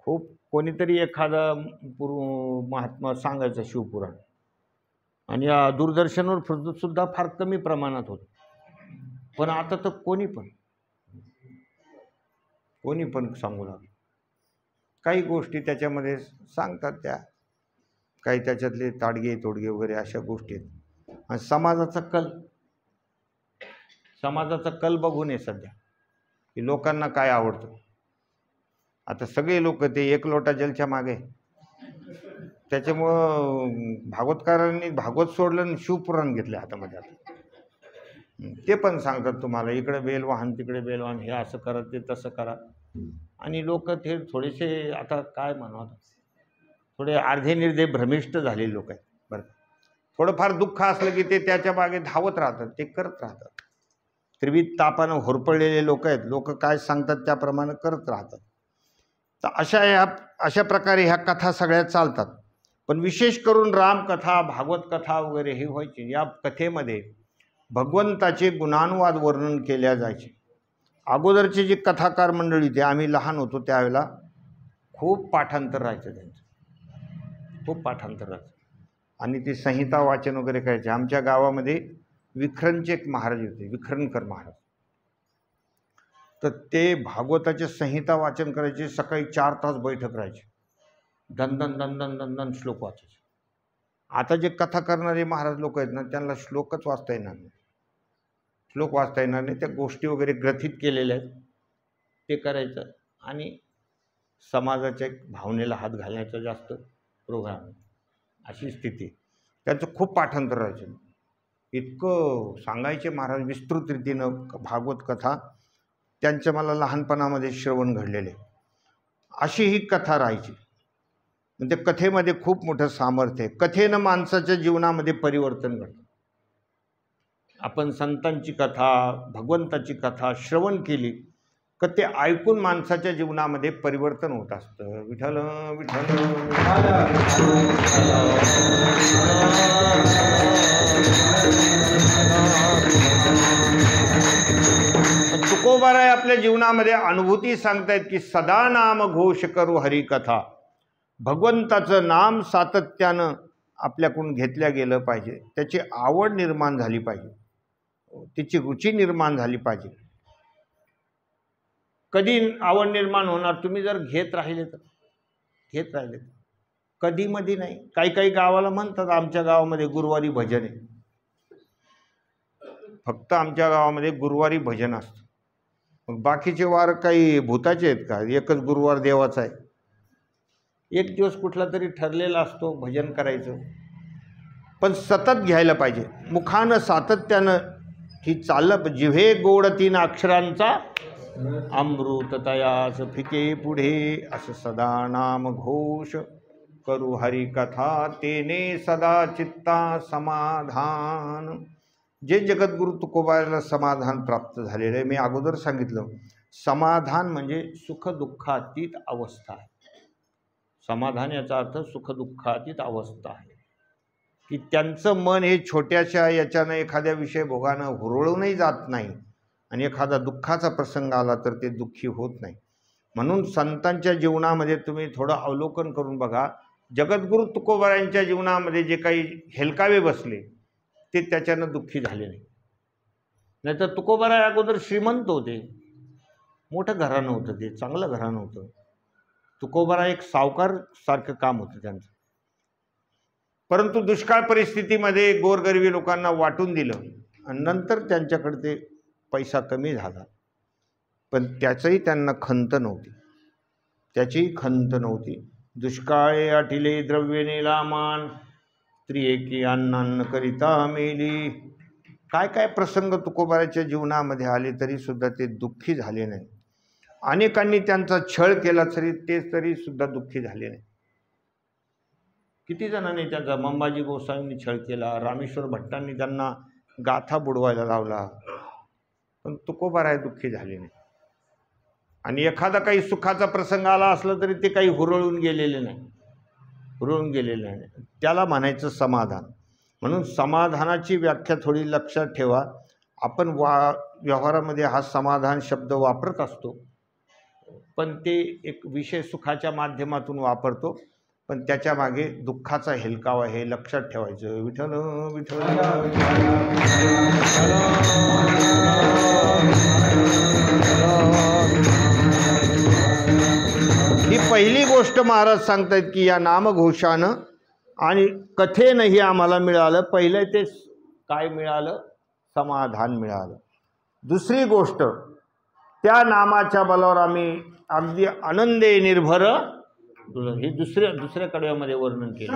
खूप कोणीतरी एखादा महात्मा सांगायचं शिवपुराण, आणि या दूरदर्शनवर सुद्धा फार कमी प्रमाणात होतं. पण आता तर कोणी पण सांगू लागलं. काही गोष्टी त्याच्यामध्ये सांगतात, त्या काही त्याच्यातले ताडगे तोडगे वगैरे अशा गोष्टी आहेत. आणि समाजाचा कल बघून आहे सध्या की लोकांना काय आवडतं. आता सगळे लोक ते एक लोटा जलच्या मागे. त्याच्यामुळं भागवतकारांनी भागवत सोडलं आणि शिवपुराण घेतले हातामध्ये. आता ते पण सांगतात तुम्हाला, इकडे बेलवाहन तिकडे बेलवाहन, हे असं करा ते तसं करा. आणि लोक ते थोडेसे, आता काय म्हणावं, थोडे अर्धे निर्धे भ्रमिष्ट झालेले लोक आहेत. बरं, थोडंफार दुःख असलं की ते त्याच्या मागे धावत राहतात, ते करत राहतात. त्रिविध तापानं होरपळलेले लोक आहेत. लोक काय सांगतात त्याप्रमाणे करत राहतात. तर अशा प्रकारे ह्या कथा सगळ्या चालतात. पण विशेष करून रामकथा, भागवत कथा वगैरे हे व्हायची. या कथेमध्ये भगवंताचे गुणानुवाद वर्णन केल्या जायचे. अगोदरचे जे कथाकार मंडळी ते, आम्ही लहान होतो त्यावेळेला खूप पाठांतर राहायचं त्यांचं, खूप पाठांतर राहायचं. आणि ते संहिता वाचन वगैरे करायचे. आमच्या गावामध्ये विखरणचे एक महाराज होते, विखरणकर महाराज. तर ते भागवताचे संहिता वाचन करायचे. सकाळी 4 तास बैठक राहायची. दन श्लोक वाचायचे. आता जे कथा करणारे महाराज लोक आहेत ना, त्यांना श्लोकच वाचता येणार नाही. श्लोक वाचता येणार नाही. त्या गोष्टी वगैरे ग्रथित केलेल्या आहेत, ते करायचं. आणि समाजाच्या भावनेला हात घालण्याचा जास्त प्रोग्राम, अशी स्थिती. त्यांचं खूप पाठांतर राहायचं. इतकं सांगायचे महाराज विस्तृत रीतीनं भागवत कथा. त्यांचं मला लहानपणामध्ये श्रवण घडलेले. अशी ही कथा राहायची. म्हणजे कथेमध्ये खूप मोठं सामर्थ्य आहे. कथेनं माणसाच्या जीवनामध्ये परिवर्तन घडतं. आपण संतांची कथा, भगवंताची कथा श्रवण केली का ते ऐकून माणसाच्या जीवनामध्ये परिवर्तन होत असतं. विठ्ठल विठ्ठल. तुकोबाराय आपल्या जीवनामध्ये अनुभूती सांगतायत की सदा नाम घोष करू हरिकथा. भगवंताचं नाम सातत्यानं आपल्याकडून घेतल्या गेलं पाहिजे. त्याची आवड निर्माण झाली पाहिजे, तिची रुची निर्माण झाली पाहिजे. कधी आवड निर्माण होणार? तुम्ही जर घेत राहिले तर. कधी मध्ये नाही. काही गावाला म्हणतात, आमच्या गावामध्ये गुरुवारी भजन आहे. फक्त आमच्या गावामध्ये गुरुवारी भजन असतं. मग बाकीचे वार काही भूताचे आहेत का? एकच गुरुवार देवाचा आहे. एक दिवस कुठला तरी ठरलेला असतो भजन करायचं, पण सतत घ्यायला पाहिजे. मुखानं सातत्यानं ही चाललं. जिव्हे गोड 3 अक्षरांचा अमृत तयास फिके पुढे. असं सदा नाम घोष करू हरिकथा, तेने सदा चित्ता समाधान. जे जगद्गुरु तुकोबाला समाधान प्राप्त झालेलं आहे, मी अगोदर सांगितलं, समाधान म्हणजे सुखदुःखातीत अवस्था आहे. समाधान याचा अर्थ सुखदुःखातीत अवस्था आहे, की त्यांचं मन हे छोट्याशा याच्यानं एखाद्या विषय भोगानं हुरळूनही जात नाही आणि एखादा दुःखाचा प्रसंग आला तर ते दुःखी होत नाही. म्हणून संतांच्या जीवनामध्ये तुम्ही थोडं अवलोकन करून बघा, जगद्गुरु तुकोबारायांच्या जीवनामध्ये जे काही हेलकावे बसले ते त्याच्यानं दुःखी झाले नाही. नाहीतर तुकोबाराय अगोदर श्रीमंत होते, मोठं घराणं होतं, ते चांगलं घराणं होतं. तुकोबाराय एक सावकार सारखं काम होतं त्यांचं. परंतु दुष्काळ परिस्थितीमध्ये गोरगरिबी लोकांना वाटून दिलं आणि नंतर त्यांच्याकडे ते पैसा कमी झाला, पण त्याचंही त्यांना खंत नव्हती, त्याचीही खंत नव्हती. दुष्काळे आटिले द्रव्य नेला मान, त्रिएकी अन्नान्न करिता मेली. काय काय प्रसंग तुकोबाराच्या जीवनामध्ये आले तरी सुद्धा ते दुःखी झाले नाही. अनेकांनी त्यांचा छळ केला तरी सुद्धा दुःखी झाले नाही. किती जणांनी त्यांचा, मंबाजी गोसावींनी छळ केला, रामेश्वर भट्टांनी त्यांना गाथा बुडवायला लावला, पण तुकोबाराय दुःखी झाले नाही. आणि एखादा काही सुखाचा प्रसंग आला असला तरी ते काही हुरळून गेलेले नाही, हुरळून गेलेले नाही. त्याला म्हणायचं समाधान. म्हणून समाधानाची व्याख्या थोडी लक्षात ठेवा. आपण व्यवहारामध्ये हा समाधान शब्द वापरत असतो, पण ते एक विषय सुखाच्या माध्यमातून वापरतो, पण त्याच्या मागे दुःखाचा हेलकावा हे लक्षात ठेवायचं. विठ्ठल विठ्ठल ही पहिली गोष्ट महाराज सांगतायत की या नामघोषानं आणि कथेनंही आम्हाला मिळालं. पहिलं ते काय मिळालं? समाधान मिळालं. दुसरी गोष्ट, त्या नामाच्या बलावर आम्ही अगदी आनंदे निर्भर, हे दुसऱ्या कडव्यामध्ये वर्णन केलं.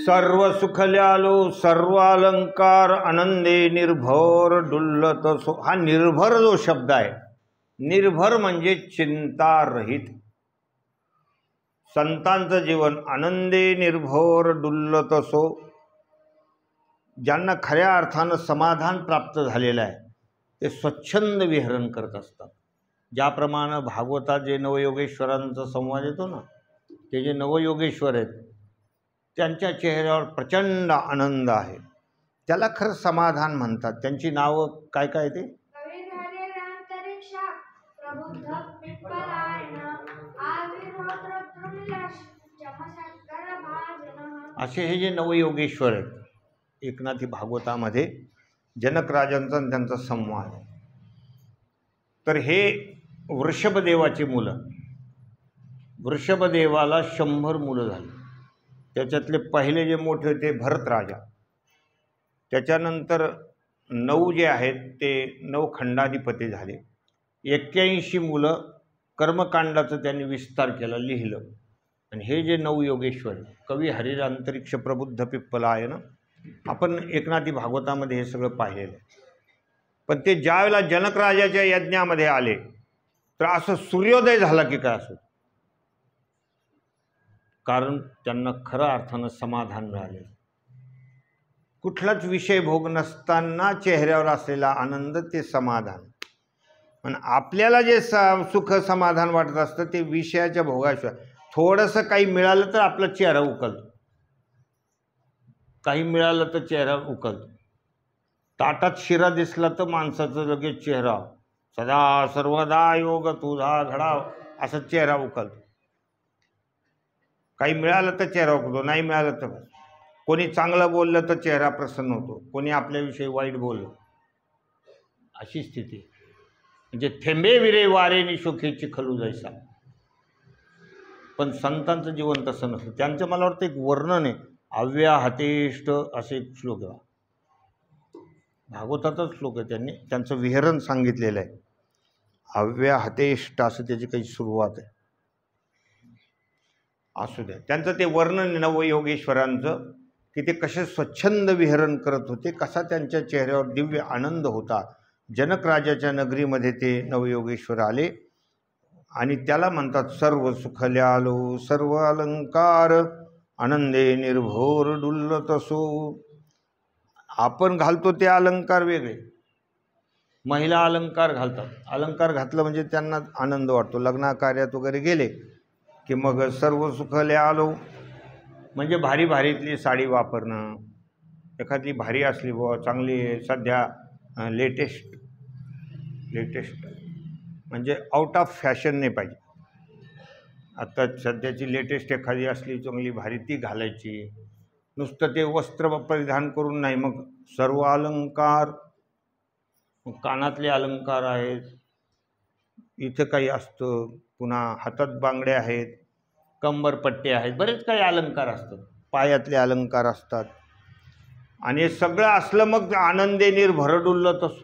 सर्व सुखल्यालो सर्व अलंकार आनंदे निर्भर डुल्लत सो. हा निर्भर जो शब्द आहे, निर्भर म्हणजे चिंतारहित. संतांचं जीवन आनंदे निर्भर डुल्लत सो. ज्यांना खऱ्या अर्थानं समाधान प्राप्त झालेलं आहे ते स्वच्छंद विहरण करत असतात. ज्याप्रमाणे भागवतात जे नवयोगेश्वरांचा संवाद येतो ना, ते जे नवयोगेश्वर आहेत त्यांच्या चेहऱ्यावर प्रचंड आनंद आहे, त्याला खरं समाधान म्हणतात. त्यांची नावं काय काय ते? असे हे जे नवयोगेश्वर आहेत, एकनाथी भागवतामध्ये जनक राजांचा आणि त्यांचा संवाद. तर हे वृषभदेवाची मुलं. वृषभदेवाला 100 मुलं झाली. त्याच्यातले पहिले जे मोठे होते भरत राजा, त्याच्यानंतर 9 जे आहेत ते 9 खंडाधिपती झाले. 81 मुलं. कर्मकांडाचं त्यांनी विस्तार केला, लिहिलं. आणि हे जे 9 योगेश्वर, कवी हरिर अंतरिक्ष प्रबुद्ध पिप्पला आहे ना, आपण एकनाथी भागवतामध्ये हे सगळं पाहिलेलं आहे. पण ते ज्या वेळेला जनक राजाच्या यज्ञामध्ये आले तर असं सूर्योदय झाला की काय असं, कारण त्यांना खरं अर्थानं समाधान मिळाले. कुठलाच विषय भोग नसताना चेहऱ्यावर असलेला आनंद ते समाधान. पण आपल्याला जे सुख समाधान वाटत असतं ते विषयाच्या भोगाशिवाय. थोडंसं काही मिळालं तर आपला चेहरा उकलतो, काही मिळालं तर चेहरा उकलतो. ताटात शिरा दिसला तर माणसाचं लगेच चेहरा सदा सर्वदा योग तुझा घडाव असा चेहरा उकलतो. काही मिळालं तर चेहरा उकलतो, नाही मिळालं तर. कोणी चांगलं बोललं तर चेहरा प्रसन्न होतो, कोणी आपल्याविषयी वाईट बोललं. अशी स्थिती. म्हणजे थेंबे विरे वारे नि शोखेची खलू जैसा. पण संतांचं जीवन तसं नसतं. त्यांचं मला वाटतं एक वर्णन आहे, अव्या हतेष्ट असे एक श्लोक आहे, भागवताचाच श्लोक आहे. त्यांनी त्यांचं विहरण सांगितलेलं आहे. अव्या हतेष्ट असं त्याची काही सुरुवात आहे. असू द्या, त्यांचं ते वर्णन नवयोगेश्वरांचं की ते कसे स्वच्छंद विहरण करत होते, कसा त्यांच्या चेहऱ्यावर दिव्य आनंद होता. जनक राजाच्या नगरीमध्ये ते नवयोगेश्वर आले आणि त्याला म्हणतात सर्व सुखल्यालो सर्व अलंकार आनंदे निर्भोर डुल्लत असो. आपण घालतो ते अलंकार वेगळे, महिला अलंकार घालतात. अलंकार घातलं म्हणजे त्यांना आनंद वाटतो. लग्नाकार्यात वगैरे गेले की मग सर्व सुखल्यालो म्हणजे भारी भारीतली साडी वापरणं, एखादी भारी असली बुवा चांगली सध्या लेटेस्ट म्हणजे आउट ऑफ फॅशन नाही पाहिजे. आता सध्याची लेटेस्ट एखादी असली चांगली भारी ती घालायची. नुसतं ते वस्त्र परिधान करून नाही, मग सर्व अलंकार, कानातले अलंकार आहेत, इथं काही असतं, पुन्हा हातात बांगड्या आहेत, कंबरपट्टे आहेत, बरेच काही अलंकार असतात, पायातले अलंकार असतात. आणि हे सगळं असलं मग आनंदे निर्भरडुल्लत असो.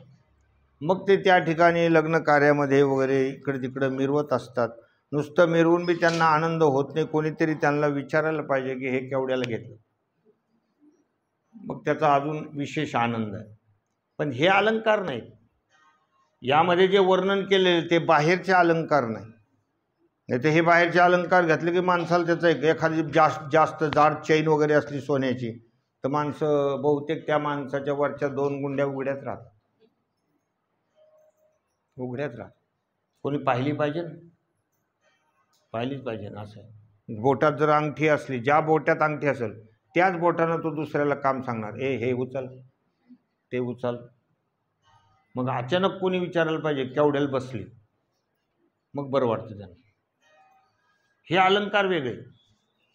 मग ते त्या ठिकाणी लग्न कार्यामध्ये वगैरे इकडे तिकडे मिरवत असतात. नुसतं मिरवून बी त्यांना आनंद होत नाही. कोणीतरी त्यांना विचारायला पाहिजे की हे केवढ्याला घेतलं, मग त्याचा अजून विशेष आनंद आहे. पण हे अलंकार नाहीत. यामध्ये जे वर्णन केलेले ते बाहेरचे अलंकार नाही. नाही तर हे बाहेरचे अलंकार घातले की माणसाला त्याचं एखादी जास्त जाड चैन वगैरे असली सोन्याची तर माणसं बहुतेक त्या माणसाच्या वरच्या 2 गुंड्या उघड्यात राहतात. कोणी पाहिली पाहिजे ना, पाहिलीच पाहिजे ना. असं आहे. बोटात जर अंगठी असली, ज्या बोटात अंगठी असेल त्याच बोटानं तो दुसऱ्याला काम सांगणार, हे उचल ते उचल. मग अचानक कोणी विचारायला पाहिजे केवढ्याला बसली, मग बरं वाटतं त्यांना. हे अलंकार वेगळे,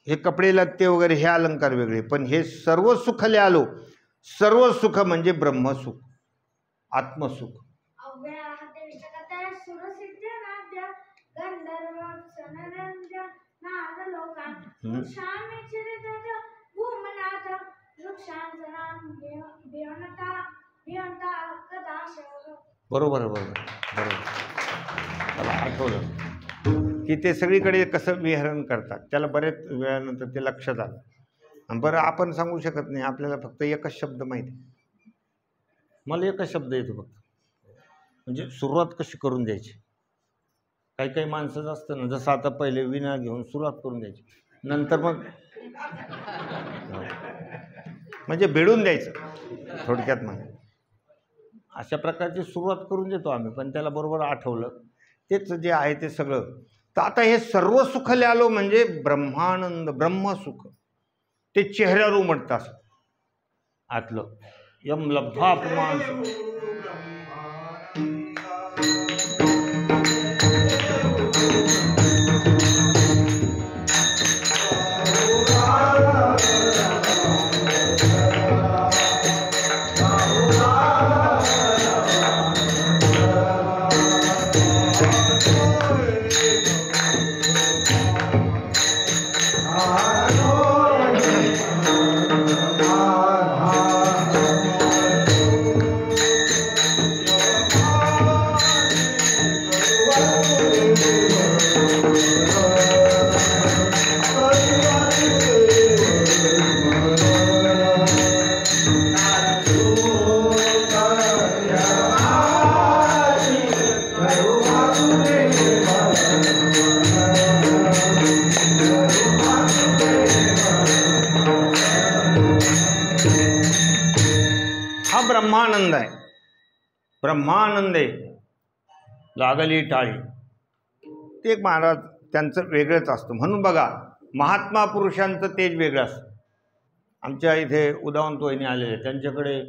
हे कपडे लत्ते वगैरे हे अलंकार वेगळे. पण हे सर्व सुखले आलो, सर्व सुख म्हणजे ब्रह्मसुख, आत्मसुख. बरोबर मला आठवलं की ते सगळीकडे कसं विहरण करतात. त्याला बरेच वेळानंतर ते लक्षात आलं. बरं, आपण सांगू शकत नाही, आपल्याला फक्त एकच शब्द माहिती. मला एकच शब्द येतो फक्त, म्हणजे सुरुवात कशी करून द्यायची. काही माणसंच असतं ना, जसं आता पहिले विणा घेऊन सुरुवात करून द्यायची, नंतर मग म्हणजे भिडून द्यायचं थोडक्यात. मग अशा प्रकारची सुरुवात करून देतो आम्ही. पण त्याला बरोबर आठवलं तेच जे आहे ते सगळं. तर आता हे सर्व सुखले आलो म्हणजे ब्रह्मानंद, ब्रह्मसुख ते चेहऱ्यावर उमटतं आतलं. यम लब्धा पुमान ब्रह्मानंद आहे. ब्रह्मानंदे लागली टाळी, ते एक महाराज त्यांचं वेगळंच असतं. म्हणून बघा महात्मा पुरुषांचं तेज वेगळं असतं. आमच्या इथे उदावंत वहिनी आलेले, त्यांच्याकडे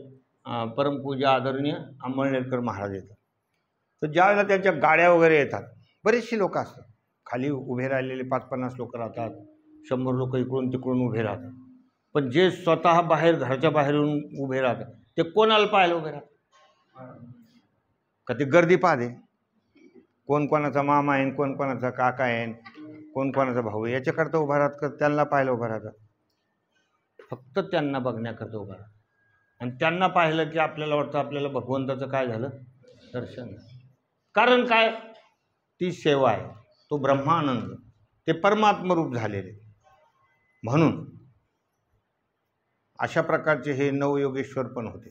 परमपूजा आदरणीय अंमळनेरकर महाराज येतात. तर ज्यावेळेला त्यांच्या गाड्या वगैरे येतात, बरेचसे लोक असतात, खाली उभे राहिलेले 5-50 लोक राहतात, 100 लोक इकडून तिकडून उभे राहतात. पण जे स्वतः बाहेर घराच्या बाहेर येऊन उभे राहतात ते कोणाला पाहायला उभे राहतात? कधी गर्दी पाहते, कोण कोणाचा मामा आहे, कोण कोणाचा काका आहे, कोण कोणाचा भाऊ आहे, याच्याकरता उभा राहतात, त्यांना पाहायला उभा राहतात. फक्त त्यांना बघण्याकरता उभा राहतात. आणि त्यांना पाहिलं की आपल्याला वाटतं आपल्याला भगवंताचं काय झालं, दर्शन. कारण काय, ती सेवा आहे, तो ब्रह्मानंद, ते परमात्मरूप झालेले. म्हणून अशा प्रकारचे हे नवयोगेश्वर पण होते.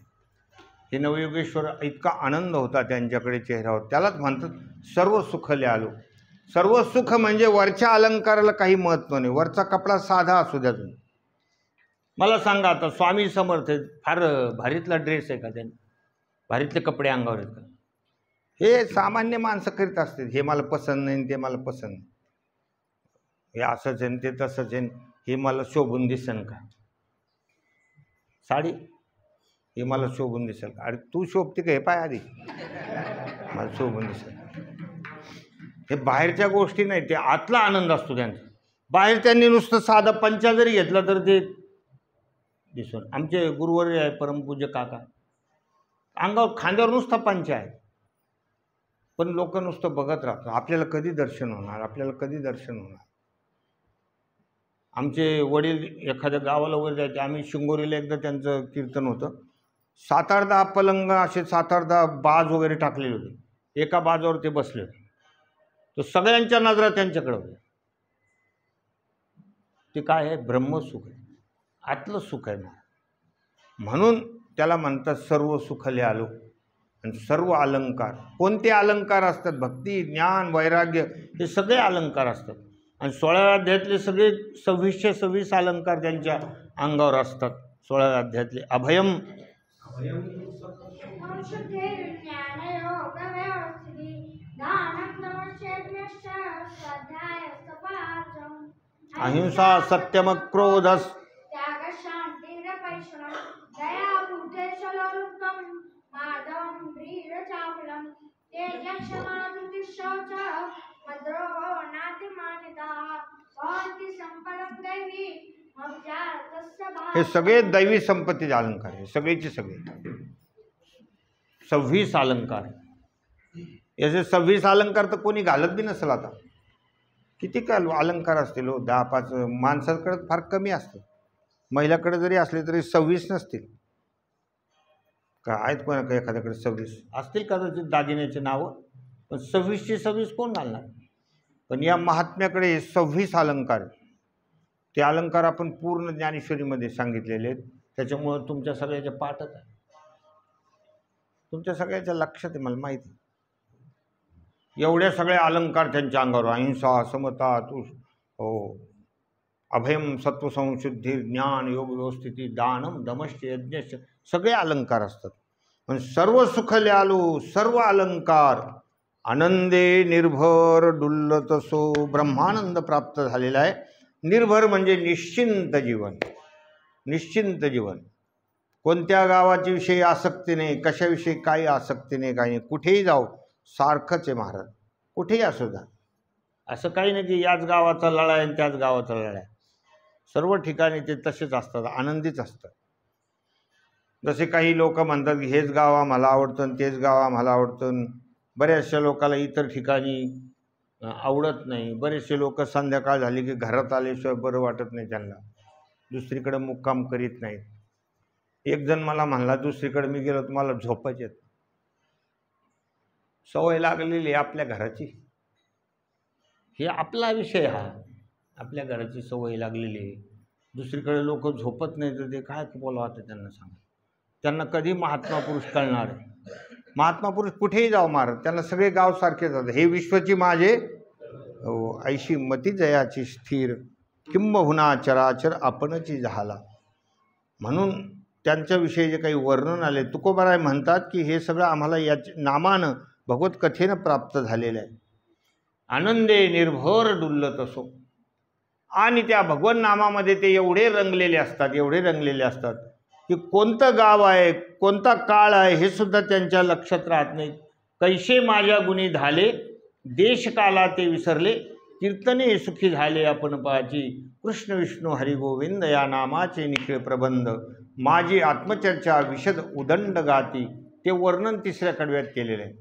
हे नवयोगेश्वर इतका आनंद होता त्यांच्याकडे चेहऱ्यावर, त्यालाच म्हणतात सर्व सुखले आलो. सर्व सुख म्हणजे वरच्या अलंकाराला काही महत्त्व नाही, वरचा कपडा साधा असू द्या. तुम्ही मला सांगा, आता स्वामी समर्थ फार भारीतला ड्रेस आहे का, त्यांनी भारीतले कपडे अंगावर आहेत का? हे सामान्य माणसं करीत असतात, हे मला पसंत नाही, ते मला पसंत नाही, हे असंच आहे ते तसंच आहे, हे मला शोभून दिसेल का साडी, हे मला शोभून दिसेल का? अरे तू शोभते का हे पाय आधी, मला शोभून दिसेल. हे बाहेरच्या गोष्टी नाही, ते आतला आनंद असतो त्यांचा. बाहेर त्यांनी नुसतं साधं पंचा जरी घेतला तर ते दिसून. आमचे गुरुवर्य आहे परमपूज्य काका, अंगावर खांद्यावर नुसता पंचा आहे, पण लोक नुसतं बघत राहतात, आपल्याला कधी दर्शन होणार, आपल्याला कधी दर्शन होणार. आमचे वडील एखाद्या गावाला वगैरे जायचे, आम्ही शिंगोरीला एकदा त्यांचं कीर्तन होतं, 7-8 पलंग असे 7-8 बाज वगैरे टाकलेले होते, एका बाजावर ते बसले होते, तर सगळ्यांच्या नजरा त्यांच्याकडे होत्या. ते काय आहे, ब्रह्मसुख आहे, आतलं सुख आहे. म्हणून त्याला म्हणतात सर्व सुखले आलो. आणि सर्व अलंकार, कोणते अलंकार असतात, भक्ती, ज्ञान, वैराग्य, हे सगळे अलंकार असतात. आणि 16व्या अध्यायातले सगळे 2626 अलंकार त्यांच्या अंगावर असतात. 16व्या अध्यायातले अभयम, अहिंसा, सत्यम, क्रोधस, हे सगळे दैवी संपत्तीचे अलंकार आहे, सगळेचे सगळे 26 अलंकार. याचे 26 अलंकार तर कोणी घालत बी नसेल. आता किती काय अलंकार असतील हो, 10-5 माणसाकडे फार कमी असतं, महिलाकडे जरी असले तरी 26 नसतील का? आहेत कोणा एखाद्याकडे 26 असतील कदाचित दागिन्याचे नावं, पण 26चे 26 कोण घालणार? पण या महात्म्याकडे 26 अलंकार, ते अलंकार आपण पूर्ण ज्ञानेश्वरीमध्ये सांगितलेले आहेत. त्याच्यामुळं तुमच्या सगळ्याच्या पाठच आहे, तुमच्या सगळ्याच्या लक्षात आहे, मला माहिती आहे. एवढे सगळे अलंकार त्यांच्या अंगावर, अहिंसा, समता, हो, अभयम, सत्वसंशुद्धी, ज्ञान, योग व्यवस्थिती, दानम, दमश्च, यज्ञश्च, सगळे अलंकार असतात. पण सर्व सुखले आलो, सर्व अलंकार आनंदे निर्भर डुल्लत सो, ब्रह्मानंद प्राप्त झालेला आहे. निर्भर म्हणजे निश्चिंत जीवन, निश्चिंत जीवन. कोणत्या गावाच्या विषयी आसक्ती नाही, कशाविषयी काही आसक्ती नाही, काही नाही. कुठेही जाऊ सारखंच आहे महाराज, कुठेही असू द्या. असं काही नाही की याच गावाचा लढा आहे त्याच गावाचा लढा आहे. सर्व ठिकाणी ते तसेच असतात, आनंदीच असतात. जसे काही लोक म्हणतात की हेच गाव आम्हाला आवडतं, तेच गाव आम्हाला आवडतं. बऱ्याचशा लोकांना इतर ठिकाणी आवडत नाही. बरेचसे लोक संध्याकाळ झाली की घरात आल्याशिवाय बरं वाटत नाही त्यांना, दुसरीकडे मुक्काम करीत नाहीत. एक जण मला म्हणला, दुसरीकडे मी गेलो तर मला झोपायचे आहेत. सवय लागलेली आपल्या घराची, हे आपला विषय, हा आपल्या घराची सवय लागलेली आहे. दुसरीकडे लोक झोपत नाही तर ते काय बोलावं आता त्यांना सांगा. त्यांना कधी महात्मा पुरुष कळणार आहे? महात्मा पुरुष कुठेही जाऊ महाराज, त्यांना सगळे गाव सारखे जातात. हे विश्वची माझे ऐशी मती जयाची स्थिर, किंबहुना चराचर आपणची झाला. म्हणून त्यांच्याविषयी जे काही वर्णन आले, तुकोबाराय म्हणतात की हे सगळं आम्हाला या नामानं भगवत कथेनं प्राप्त झालेलं आहे. आनंदे निर्भर डुल्लत असो. आणि त्या भगवन नामामध्ये ते एवढे रंगलेले असतात की कोणतं गाव आहे, कोणता काळ आहे हे सुद्धा त्यांच्या लक्षात राहत नाही. कैसे माझ्या गुणी झाले, देश काला ते विसरले, कीर्तने सुखी झाले आपण पाची, कृष्ण विष्णू हरी गोविंद या नामाचे निखिळ प्रबंध, माझी आत्मचर्चा विशद उदंड गाती. ते वर्णन 3ऱ्या कडव्यात केलेलं आहे.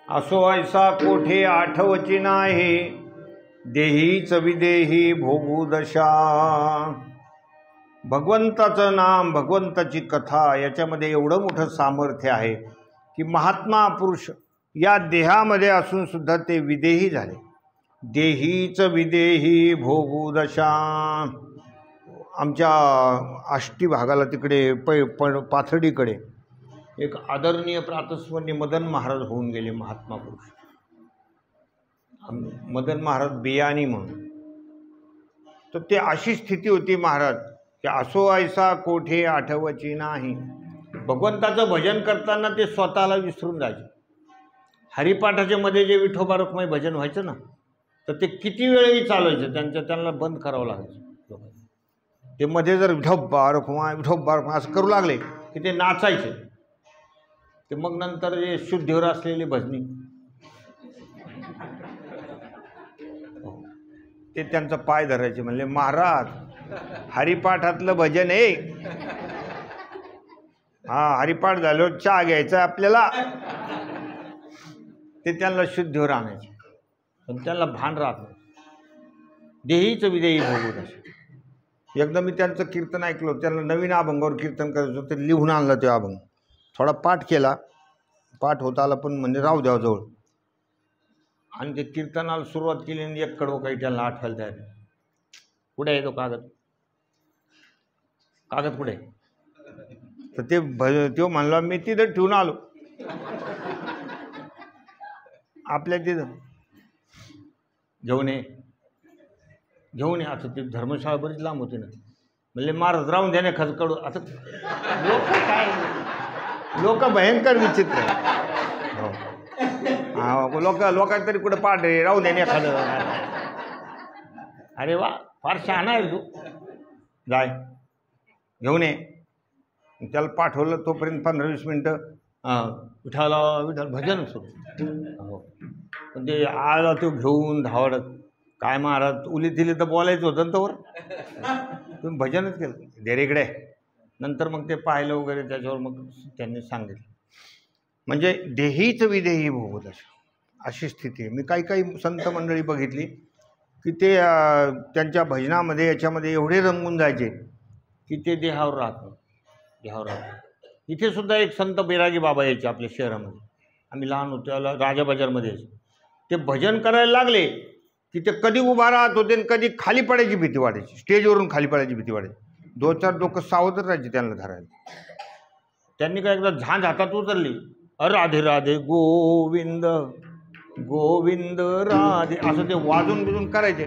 असो ऐसा कोठे आठवची नाही, देहीच विदेही भोगू दशा. भगवंताचं नाम, भगवंताची कथा याच्यामध्ये एवढं मोठं सामर्थ्य आहे की महात्मा पुरुष या देहामध्ये असून सुद्धा ते विदेही झाले. देहीच विदेही भोगू दशा. आमच्या आष्टी भागाला तिकडे पाथर्डीकडे एक आदरणीय प्रातस्मरणीय मदन महाराज होऊन गेले, महात्मा पुरुष मदन महाराज बियाणी म्हणून. तर ते अशी स्थिती होती महाराज की असो ऐसा कोठे आठवची नाही. भगवंताचं भजन करताना ते स्वतःला विसरून जायचे. हरिपाठाच्या मध्ये जे विठोबा रुक्माई भजन व्हायचं ना, तर ते किती वेळही चालायचं, त्यांना बंद करावं लागायचं. ते मध्ये जर विठोबा रुक्माई असं करू लागले की ते नाचायचे. ते मग नंतर जे शुद्धीवर असलेली भजनी ते त्यांचा पाय धरायचे. म्हणले महाराज हरिपाठातलं भजन आहे, हरिपाठ झाल्यावर चहा घ्यायचा आपल्याला. ते त्यांना शुद्धीवर आणायचे, पण त्यांना भान राहत नाही. देहीच विदेही भोगू दशा. एकदा मी त्यांचं कीर्तन ऐकलं, त्यांना नवीन अभंगावर कीर्तन करायचं होतं, ते लिहून आणलं ते अभंग. थोडा पाठ केला, पाठ होता आला पण म्हणजे राहू द्यावा जवळ. आणि ते कीर्तनाला सुरुवात केली आणि एक कडवं काही त्यांना आठवायला तयार. कुठे आहे तो कागद कुठे? तर तो म्हणला मी तिथं ठेवून आलो आपल्या तिथं. घेऊन ये आता. ती धर्मशाळा बरीच लांब होती ना. म्हणले महाराज राहून द्या ना खजकडू. आता लोक भयंकर विचित्र. लोक तरी कुठं पाठ रे, राहू द्या ना एखादं. अरे वा, फार शहाणा आहे तू. जाय घेऊन ये. त्याला पाठवलं. तोपर्यंत 15-20 मिनटं विठ्ठल भजन सुरू. पण ते आला तो घेऊन धावडत. काय महाराज उली तिली तर बोलायचं होतं ना तोवर, तुम्ही भजनच केलं. देरीकडे नंतर मग ते पाहिलं वगैरे, त्याच्यावर मग त्यांनी सांगितलं. म्हणजे देहीच विदेही भोगू दशा अशी स्थिती आहे. मी काही संत मंडळी बघितली की ते त्यांच्या भजनामध्ये याच्यामध्ये एवढे रंगून जायचे की ते देहावर राहत नाही. देहावर राहतो. इथे सुद्धा एक संत बैरागी बाबा यायचे आपल्या शहरामध्ये. आम्ही लहान होतो त्याला राजा बाजारमध्ये यायचे. ते भजन करायला लागले की ते कधी उभा राहत होते आणि कधी खाली पडायची भीती वाटायची. स्टेजवरून खाली पडायची भीती वाटायची. 2-4 डोकं सावध राहायचे त्यांना धरायला. त्यांनी काय एकदा झांज हातात उचलली, राधे राधे गोविंद गोविंद राधे असं ते वाजून बिजून करायचे,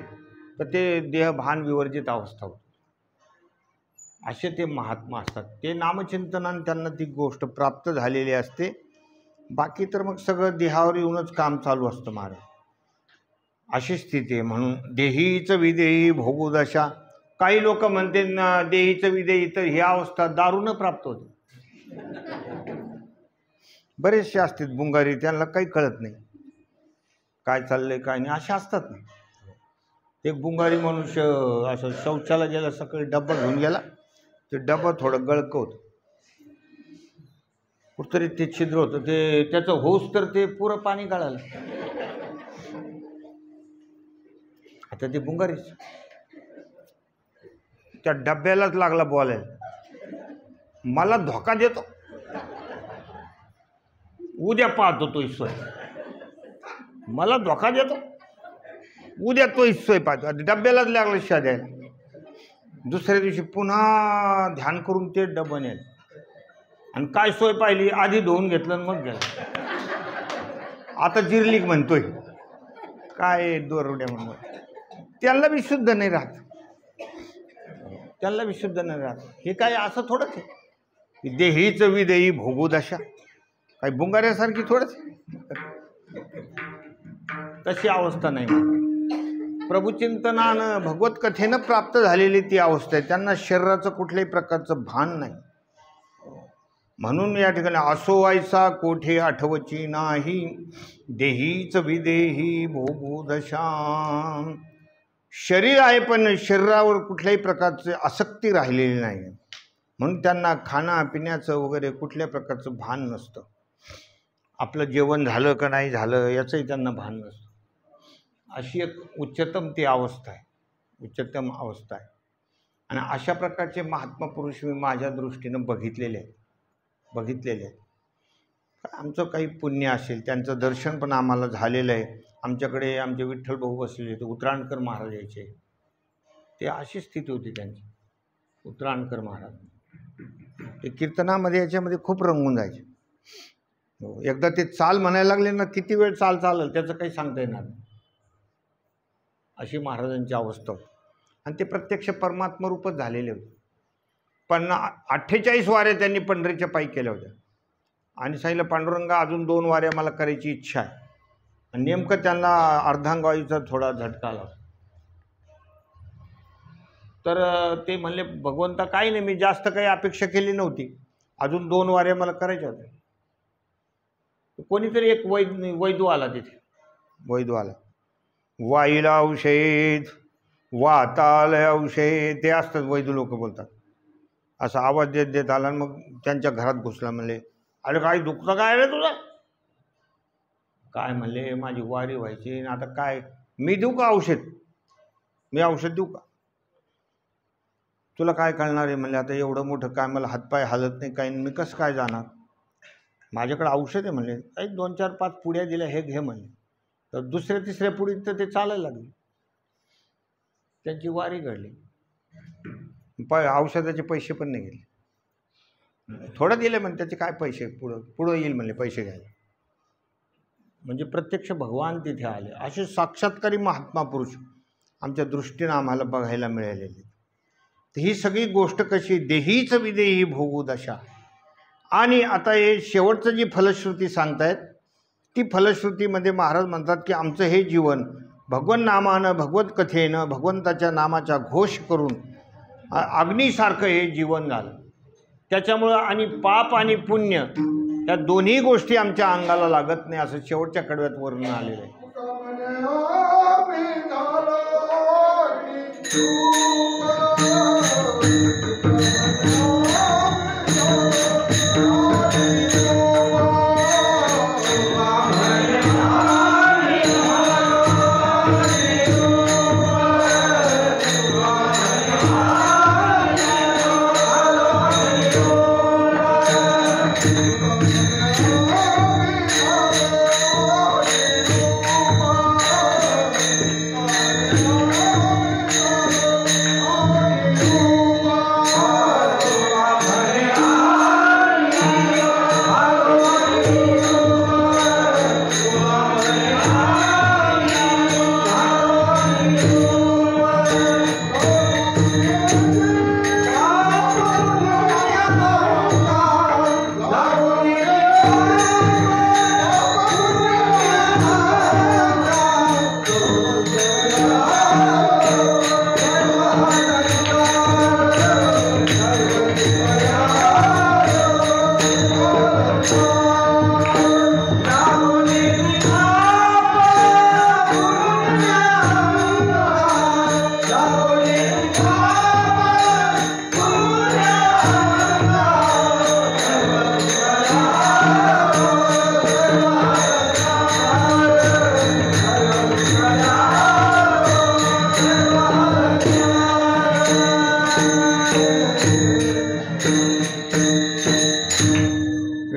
तर ते देह भान विवर्जित अवस्था होती. असे ते महात्मा असतात. ते नामचिंतनाने त्यांना ती गोष्ट प्राप्त झालेली असते. बाकी तर मग सगळं देहावर येऊनच काम चालू असतं महाराज. अशी स्थिती आहे. म्हणून देहीचं विदेही भोगुदशा. काही लोक म्हणते ना देहीचं विदेही, तर ही अवस्था दारूनं प्राप्त होते. बरेचसे असतात बुंगारी, त्यांना काही कळत नाही काय चाललंय काय नाही, असे असतात ना. एक बुंगारी मनुष्य असं शौचाला गेला, सकाळी डब्बा घेऊन गेला. ते डब्बा थोडं गळकं होतं, कुठतरी ते छिद्र होतं, ते त्याचं होस तर ते पुरं पाणी गळालं. आता ते बुंगारीच त्या डब्यालाच लागला बोलायला, मला धोका देतो, उद्या पाहतो तो सोय. मला धोका देतो, उद्या तो सोय पाहतो. डब्यालाच लागला शाद्याला. दुसऱ्या दिवशी पुन्हा ध्यान करून ते डब्बा नेल आणि काय सोय पाहिली, आधी धुवून घेतलं आणि मग गेलं. आता जिरलीक म्हणतोय, काय दोरड्या म्हणून. त्यांना बी शुद्ध नाही राहत, त्यांना बी शुद्ध नाही राहत. हे काय असं थोडंच आहे, देहीचं विदेही भोगुदशा. काही बुंगाऱ्यासारखी थोडंच, तशी अवस्था नाही. प्रभुचिंतनानं भगवत कथेनं प्राप्त झालेली ती अवस्था आहे. त्यांना शरीराचं कुठल्याही प्रकारचं भान नाही. म्हणून या ठिकाणी असो ऐसा कोठे आठवची नाही, देहीच विदेही भोगुदशा. शरीर आहे पण शरीरावर कुठल्याही प्रकारचे आसक्ती राहिलेली नाही. म्हणून त्यांना खाण्यापिण्याचं वगैरे कुठल्या प्रकारचं भान नसतं. आपलं जेवण झालं का नाही झालं याचंही त्यांना भान नसतं. अशी एक उच्चतम ती अवस्था आहे, उच्चतम अवस्था आहे. आणि अशा प्रकारचे महात्मा पुरुष मी माझ्या दृष्टीनं बघितलेले आहेत. आमचं काही पुण्य असेल, त्यांचं दर्शन पण आम्हाला झालेलं आहे. आमच्याकडे आमचे विठ्ठल भाऊ बसलेले होते, उतराणकर महाराज यायचे. ते अशी स्थिती होती त्यांची. उतराणकर महाराज ते कीर्तनामध्ये याच्यामध्ये खूप रंगून जायचे. एकदा ते चाल म्हणायला लागले ना, किती वेळ चाल चालेल त्याचं काही सांगता येणार नाही, अशी महाराजांची अवस्था होती. आणि ते प्रत्यक्ष परमात्मा रूपच झालेले होते. 48 वाऱ्या त्यांनी पंढरीच्या पायी केल्या होत्या. आणि सांगितलं, पांडुरंगा अजून 2 वाऱ्या मला करायची इच्छा आहे. आणि नेमकं त्यांना अर्धांगवायूचा थोडा झटका आला. तर ते म्हणले, भगवंता काही नाही, मी जास्त काही अपेक्षा केली नव्हती, अजून 2 वाऱ्या मला करायच्या होत्या. कोणीतरी एक वैदू आला तिथे. वैदू आला, वाईला औषध वाताल औषध ते असतात वैदू लोक बोलतात. असा आवाज देत देत आला आणि मग त्यांच्या घरात घुसला. म्हणले, अरे काय दुखतं काय रे तुझं? काय म्हणले, माझी वारी व्हायची, आता काय मी देऊ का औषध? मी औषध देऊ का? तुला काय कळणार आहे? म्हणले, आता एवढं मोठं काय, मला हातपाय हालत नाही काही, मी कसं काय जाणार? माझ्याकडे औषध आहे. म्हणले, काही 2-4-5 पुड्या दिल्या, हे घे म्हणले. तर दुसऱ्या तिसऱ्या पुढीत तर ते चालायला लागले. त्यांची वारी घडली. औषधाचे पैसे पण नाही गेले, थोडं दिले म्हणजे त्याचे काय पैसे, पुढं येईल म्हणले पैसे घ्यायला. म्हणजे प्रत्यक्ष भगवान तिथे आले. असे साक्षात्कारी महात्मा पुरुष आमच्या दृष्टीनं आम्हाला बघायला मिळालेले. तर ही सगळी गोष्ट कशी, देहीच विदेही भोगुदशा. आणि आता हे शेवटचं जी फलश्रुती सांगतायत, ती फलश्रुतीमध्ये महाराज म्हणतात की आमचं हे जीवन भगवन नामानं, भगवत कथेनं, भगवंताच्या नामाचा घोष करून अग्नीसारखं हे जीवन झालं. त्याच्यामुळं आणि पाप आणि पुण्य या दोन्ही गोष्टी आमच्या अंगाला लागत नाही, असं शेवटच्या कडव्यात वर्णन आलेलं आहे.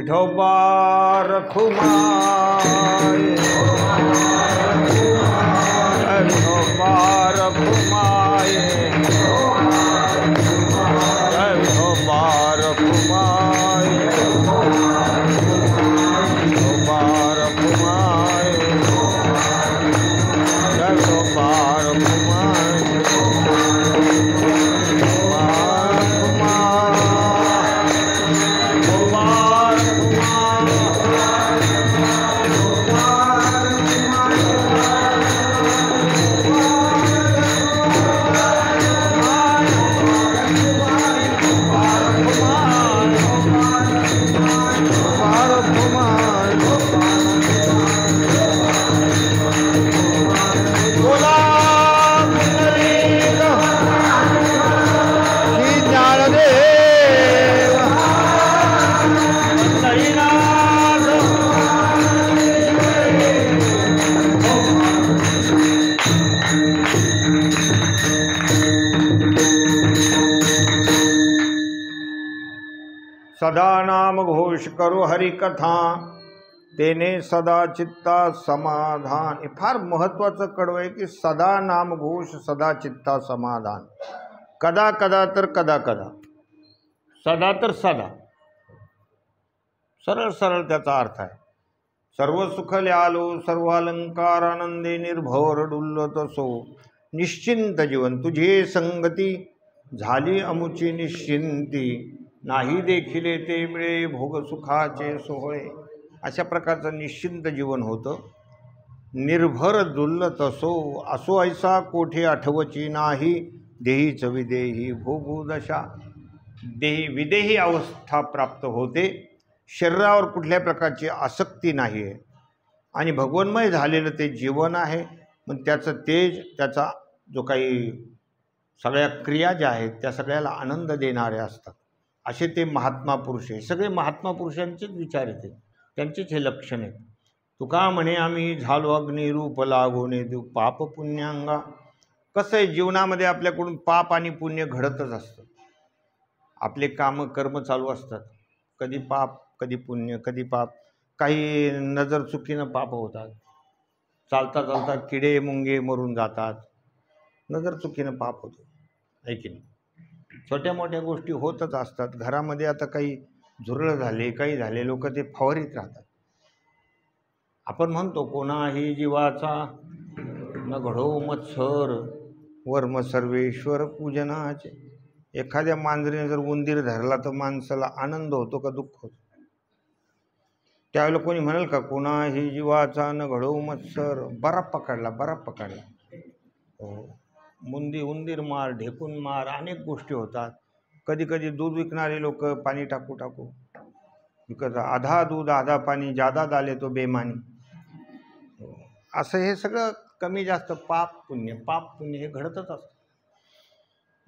विठोबा रखुमाई विठोबा रखुमाई विठोबा रखुमाई विठोबा रखुमाई विठोबा सदा नाम घोष करो हरि कथा तेने सदा चित्ता समाधान. हे फार महत्त्वाचं कडवं आहे की सदा नाम घोष सदा चित्ता समाधान. कदा कदा तर कदा कदा, सदा तर सदा, सरळ सरळ त्याचा अर्थ आहे. सर्व सुख ल्यालो सर्व अलंकार आनंदे निर्भर डुल्लत सो निश्चिंत जीवन तुझे संगती झाली अमुची निश्चिंती नाही देखिले ते मिळे भोग सुखाचे सोहळे. अशा प्रकारचं निश्चिंत जीवन होतं. निर्भर दुल्लत असो असो ऐसा कोठे आठवची नाही देहीच विदेही भोगू दशा. देही विदेही अवस्था प्राप्त होते. शरीरावर कुठल्या प्रकारची आसक्ती नाही आहे आणि भगवन्मय झालेलं ते जीवन आहे. मग त्याचं तेज, त्याचा जो काही सगळ्या क्रिया ज्या आहेत त्या सगळ्याला आनंद देणारे असतात. असे ते महात्मा पुरुष आहे. सगळे महात्मा पुरुषांचेच विचार येते, त्यांचेच हे लक्षण आहे. तुका म्हणे आम्ही झालो अग्निरूप लागोने देऊ पाप पुण्यांगा. कसं आहे, जीवनामध्ये आपल्याकडून पाप आणि पुण्य घडतच असतं. आपले कामं कर्म चालू असतात, कधी पाप कधी पुण्य कधी पाप. काही नजर चुकीनं पाप होतात, चालता चालता किडे मुंगे मरून जातात, नजर चुकीनं पाप होतं, आहे की नाही. छोट्या मोठ्या गोष्टी होतच असतात. घरामध्ये आता काही झुरळ झाले, काही झाले, लोक ते फवारीत राहतात. आपण म्हणतो कोणाही जीवाचा न घडो मत्सर वर्म सर्वेश्वर पूजनाचे. एखाद्या मांजरीने जर उंदीर धरला तर माणसाला आनंद होतो का दुःख होतं? त्यावेळेला कोणी म्हणाल का कोणाही जीवाचा न घडो मत्सर. बराप पकडला, बराप पकडला. हो, उंदीर मार, ढेकून मार, अनेक गोष्टी होतात. कधी कधी दूध विकणारे लोक पाणी टाकू टाकू विकत, आधा दूध आधा पाणी जादा डाले तो बेमानी. असं हे सगळं कमी जास्त पाप पुण्य हे घडतच असतं.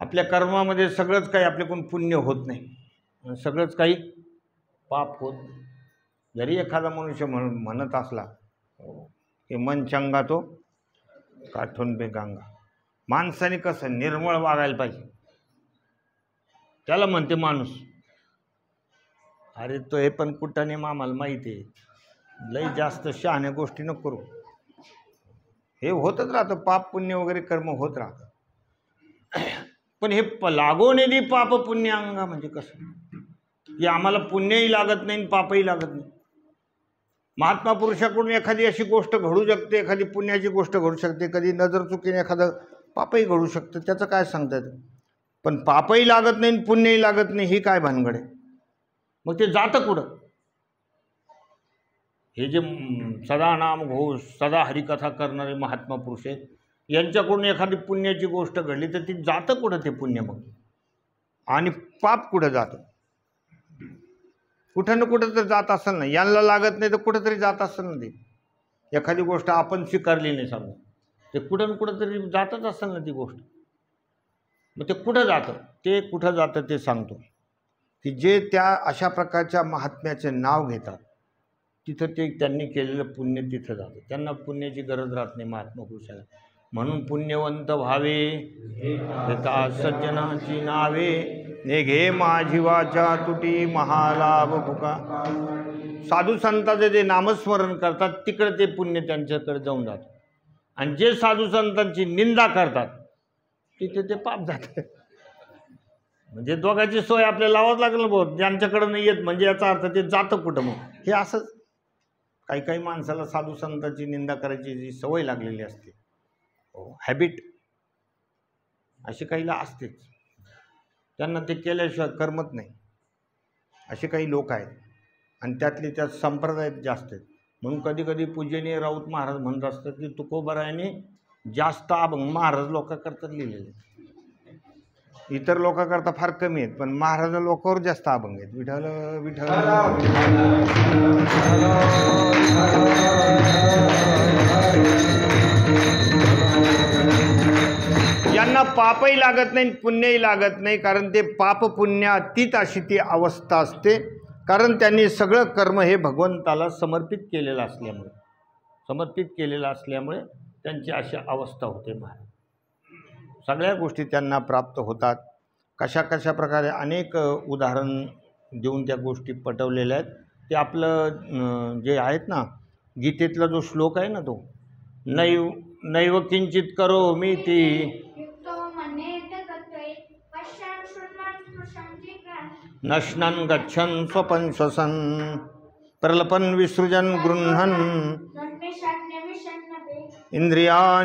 आपल्या कर्मामध्ये सगळंच काही आपल्याकडून पुण्य होत नाही, सगळंच काही पाप होत नाही. जरी एखादा मनुष्य म्हणत असला की मन चंगा तो काठून पे गंगा. माणसाने कसं निर्मळ वागायला पाहिजे, त्याला म्हणते माणूस. अरे तो हे पण कुठाने आम्हाला माहिती आहे, लई जास्त शहाण्या गोष्टी नको करू. हे होतच राहतं, पाप पुण्य वगैरे कर्म होत राहतं. पण हे लागोने दे पाप पुण्य अंगा म्हणजे कसं की आम्हाला पुण्यही लागत नाही पापही लागत नाही. महात्मा पुरुषाकडून एखादी अशी गोष्ट घडू शकते, एखादी पुण्याची गोष्ट घडू शकते, कधी नजर चुकीने एखादं पापही घडू शकतं, त्याचं काय सांगता येतं. पण पापही लागत नाही पुण्यही लागत नाही, ही काय भानगड आहे? मग ते जातं कुठं? हे जे सदा नाम घोष सदा हरिकथा करणारे महात्मा पुरुष आहेत, यांच्याकडून एखादी पुण्याची गोष्ट घडली तर ती जातं कुठं ते पुण्य मग? आणि पाप कुठं जातं? कुठं ना कुठं तर जात असेल ना. यांना लागत नाही तर कुठंतरी जात असेल ना. ते एखादी गोष्ट आपण स्वीकारली नाही समजा, ते कुठं ना कुठं तरी जातच असेल ना ती गोष्ट. मग ते कुठं जातं? ते कुठं जातं ते सांगतो की जे त्या अशा प्रकारच्या महात्म्याचे नाव घेतात तिथं ते त्यांनी केलेलं पुण्य तिथं जातं. त्यांना पुण्याची गरज राहत नाही महात्मा पुरुषाला. म्हणून पुण्यवंत व्हावे घेता सज्जनाची नावे ने घे माझी वाचा तुटी महालाभ भुका. साधू संतांचे जे नामस्मरण करतात तिकडे ते पुण्य त्यांच्याकडे जाऊन जातं, आणि जे साधू संतांची निंदा करतात तिथे ते पाप जाते. म्हणजे दोघांची सोय आपल्याला लावाच लागलं बहुत, ज्यांच्याकडं नाही येत म्हणजे याचा अर्थ ते जातं कुठं. मग हे असंच काही काही माणसाला साधू संतांची निंदा करायची जी सवय लागलेली असते, हॅबिट अशी काहीला असतेच, त्यांना ते केल्याशिवाय करमत नाही. असे काही लोक आहेत, आणि त्यातले त्यात संप्रदायात जास्त आहेत. म्हणून कधी कधी पूजनीय राऊत महाराज म्हणत असतात की तुकोबरायाने जास्त अभंग महाराज लोकांकरता लिहिलेले, इतर लोकांकरता फार कमी आहेत, पण महाराज लोकांवर जास्त अभंग आहेत. विठ्ठल विठ्ठल. यांना पापही लागत नाही पुण्यही लागत नाही, कारण ते पाप पुण्यातीत अशी ती अवस्था असते, कारण त्यांनी सगळं कर्म हे भगवंताला समर्पित केलेलं असल्यामुळे त्यांची अशी अवस्था होते. महाराज सगळ्या गोष्टी त्यांना प्राप्त होतात. कशा कशा प्रकारे अनेक उदाहरण देऊन त्या गोष्टी पटवलेल्या आहेत. ते आपलं जे आहेत ना, गीतेतला जो श्लोक आहे ना, तो नैव किंचित करो मी ती नश्नन गच्छन स्वपन श्वसन प्रलपन विसृजन गृह्णन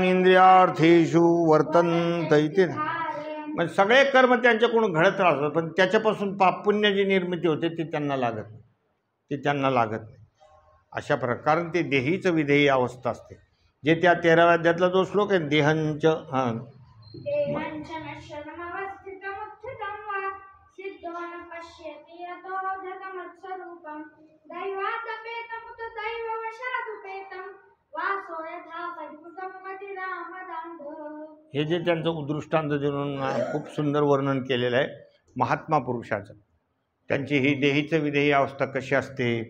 इंद्रियार्थेषु वर्तन्त इति. म्हणजे सगळे कर्म त्यांच्याकडून घडत राहतात, पण त्याच्यापासून पाप पुण्य जी निर्मिती होते ती त्यांना लागत नाही. अशा प्रकारे, कारण ते देहीचं विधेयी अवस्था असते. जे त्या 13व्या अध्यायातला जो श्लोक आहे, देहंच हे जे त्यांचं उद्दृष्टांत देऊन खूप सुंदर वर्णन केलेलं आहे महात्मा पुरुषाचं. त्यांची ही देहीचं विधेयी अवस्था कशी असते,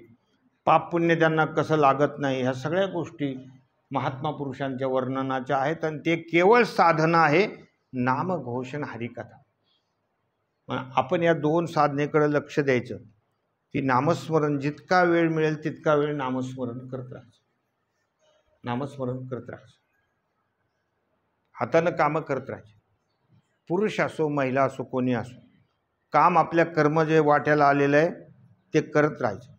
पाप पुण्य त्यांना कसं लागत नाही, ह्या सगळ्या गोष्टी महात्मा पुरुषांच्या वर्णनाच्या आहेत. आणि ते केवळ साधना आहे, नामघोषण हरिकथा. आपण या दोन साधनेकडे लक्ष द्यायचं, की नामस्मरण जितका वेळ मिळेल तितका वेळ नामस्मरण करत राहायचं. हातानं कामं करत राहायचे. पुरुष असो महिला असो कोणी असो, काम आपल्या कर्म जे वाट्याला आलेलं आहे ते करत राहायचं.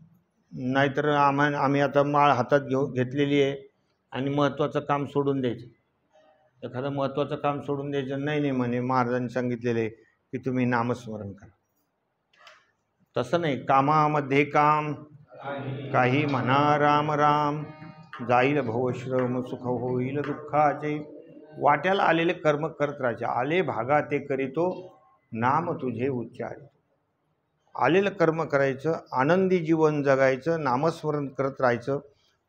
नाहीतर आम्ही आता माळ हातात घेतलेली आहे आणि महत्त्वाचं काम सोडून द्यायचं. एखादं महत्त्वाचं काम सोडून द्यायचं नाही म्हणे महाराजांनी सांगितलेलं आहे की तुम्ही नामस्मरण करा. तसं नाही, कामामध्ये काम काही म्हणा राम राम, जाईल भवश्रम सुख होईल दुःखाचे. वाट्याला आलेले कर्म करत राहायचे. आले भागा ते करीतो नाम तुझे उच्चारितो. आलेलं कर्म करायचं, आनंदी जीवन जगायचं, नामस्मरण करत राहायचं,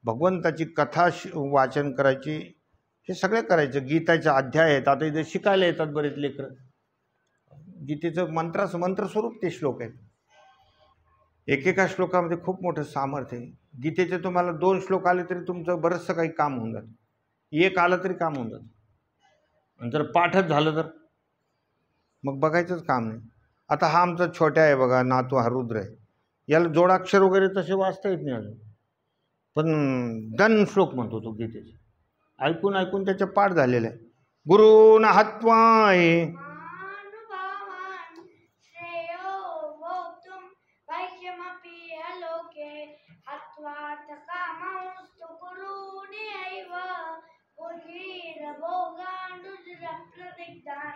भगवंताची कथा वाचन करायची, हे सगळं करायचं. गीताचे अध्याय आहेत, आता इथे शिकायला येतात बरेच लेकरं. गीतेचं मंत्रस्वरूप ते श्लोक आहेत. एकेका श्लोकामध्ये खूप मोठं सामर्थ्य आहे. गीतेचे तुम्हाला 2 श्लोक आले तरी तुमचं बरंचसं काही काम होऊन जातं, एक आलं तरी काम होऊन जातं. आणि जर पाठच झालं तर मग बघायचंच काम नाही. आता हा आमचा छोट्या आहे बघा, नातू हा रुद्र आहे, याला जोडाक्षर वगैरे तसे वाचता येत नाही अजून, पण दन श्लोक म्हणतो तो गीतेचे. ऐकून ऐकून त्याच्या पाठ झालेलं आहे. गुरुन हत्वाय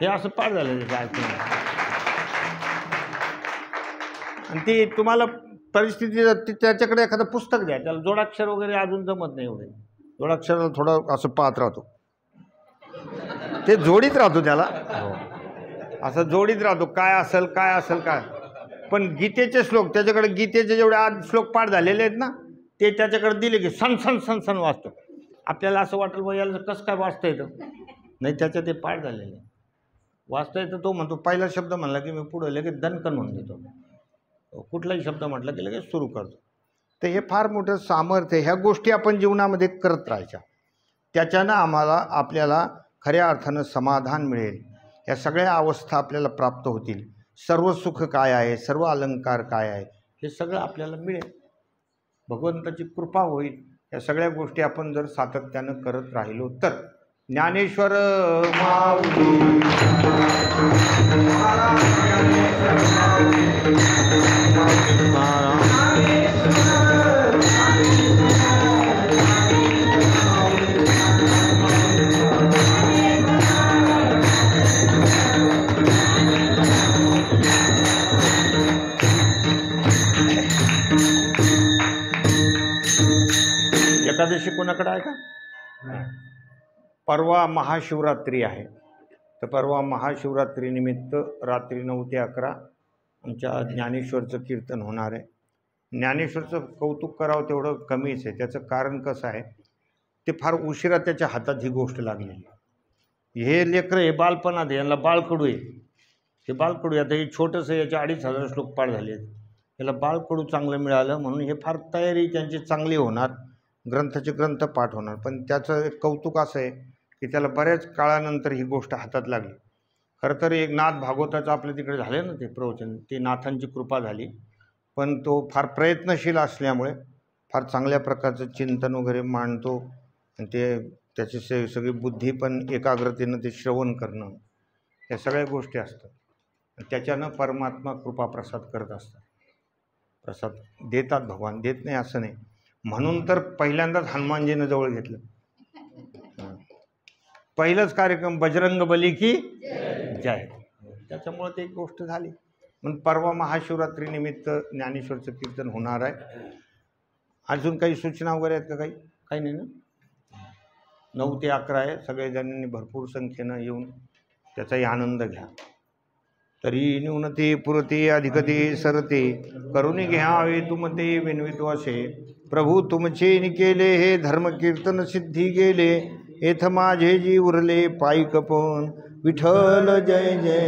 हे असं पाठ झालेलं आहे ऐकून. आणि ते तुम्हाला परिस्थिती त्याच्याकडे एखादं पुस्तक द्या, त्याला जोडाक्षर वगैरे अजून जमत नाही एवढे. जोडाक्षराला थोडं असं पाहत राहतो, ते जोडीत राहतो त्याला, असं जोडीत राहतो काय असेल. पण गीतेचे श्लोक त्याच्याकडे, गीतेचे जेवढे आज श्लोक पाठ झालेले आहेत ना, ते त्याच्याकडे दिले की सन सन सन सन वाचतो. आपल्याला असं वाटेल बा याला कसं काय वाचता येतं, नाही त्याचं ते पाठ झालेलं आहे. वाचता येतं. तो म्हणतो पहिला शब्द म्हणला की मी पुढं लगेच दणकन म्हणून देतो, कुठलाही शब्द म्हटला की लगेच सुरू करतो. तर हे फार मोठं सामर्थ्य. ह्या गोष्टी आपण जीवनामध्ये करत राहायच्या, त्याच्यानं आपल्याला खऱ्या अर्थानं समाधान मिळेल. या सगळ्या अवस्था आपल्याला प्राप्त होतील. सर्व सुख काय आहे, सर्व अलंकार काय आहे, हे सगळं आपल्याला मिळेल. भगवंताची कृपा होईल. या सगळ्या गोष्टी आपण जर सातत्यानं करत राहिलो तर. ज्ञानेश्वर माऊली एकादशी कोणाकडे आहे का? परवा महाशिवरात्री आहे. तर परवा महाशिवरात्रीनिमित्त रात्री 9 ते 11 आमच्या ज्ञानेश्वरचं कीर्तन होणार आहे. ज्ञानेश्वरचं कौतुक करावं तेवढं कमीच आहे. त्याचं कारण कसं आहे, ते फार उशिरा त्याच्या हातात ही गोष्ट लागलेली. हे लेकरं हे बालपणात आहे, यांना बाळकडू आहे. हे बाळकडू आता हे छोटंसं, याचे 2,500 श्लोक पाठ झाले आहेत. याला बाळकडू चांगलं मिळालं म्हणून हे फार तयारी त्यांची चांगली होणार, ग्रंथाचे ग्रंथ पाठ होणार. पण त्याचं एक कौतुक असं आहे की त्याला बऱ्याच काळानंतर ही गोष्ट हातात लागली. खरं तर एक नाथ भागवताचं आपल्या तिकडे झालं ना ते प्रवचन, ते नाथांची कृपा झाली. पण तो फार प्रयत्नशील असल्यामुळे फार चांगल्या प्रकारचं चिंतन वगैरे मांडतो. आणि ते त्याची सगळी बुद्धी पण एकाग्रतेनं ते श्रवण करणं, या सगळ्या गोष्टी असतात. त्याच्यानं परमात्मा कृपा प्रसाद करत असतात. प्रसाद देतात भगवान, देत नाही असं नाही. म्हणून तर पहिल्यांदाच हनुमानजीनं जवळ घेतलं. पहिलंच कार्यक्रम बजरंग बली की जय. त्याच्यामुळं ते एक गोष्ट झाली. म्हणून परवा महाशिवरात्रीनिमित्त ज्ञानेश्वरचं कीर्तन होणार आहे. अजून काही सूचना वगैरे आहेत का? काही नाही ना. 9 ते 11 आहे. सगळेजणांनी भरपूर संख्येनं येऊन त्याचाही आनंद घ्या. तरी न्यूनते पुरते अधिकते सरते, करुणी घ्यावे तुमते विनवित्वासे. प्रभू तुमचे निकेले हे धर्म कीर्तन सिद्धी गेले. येथ माझे जी उरले पायी कपन. विठ्ठल जय जय.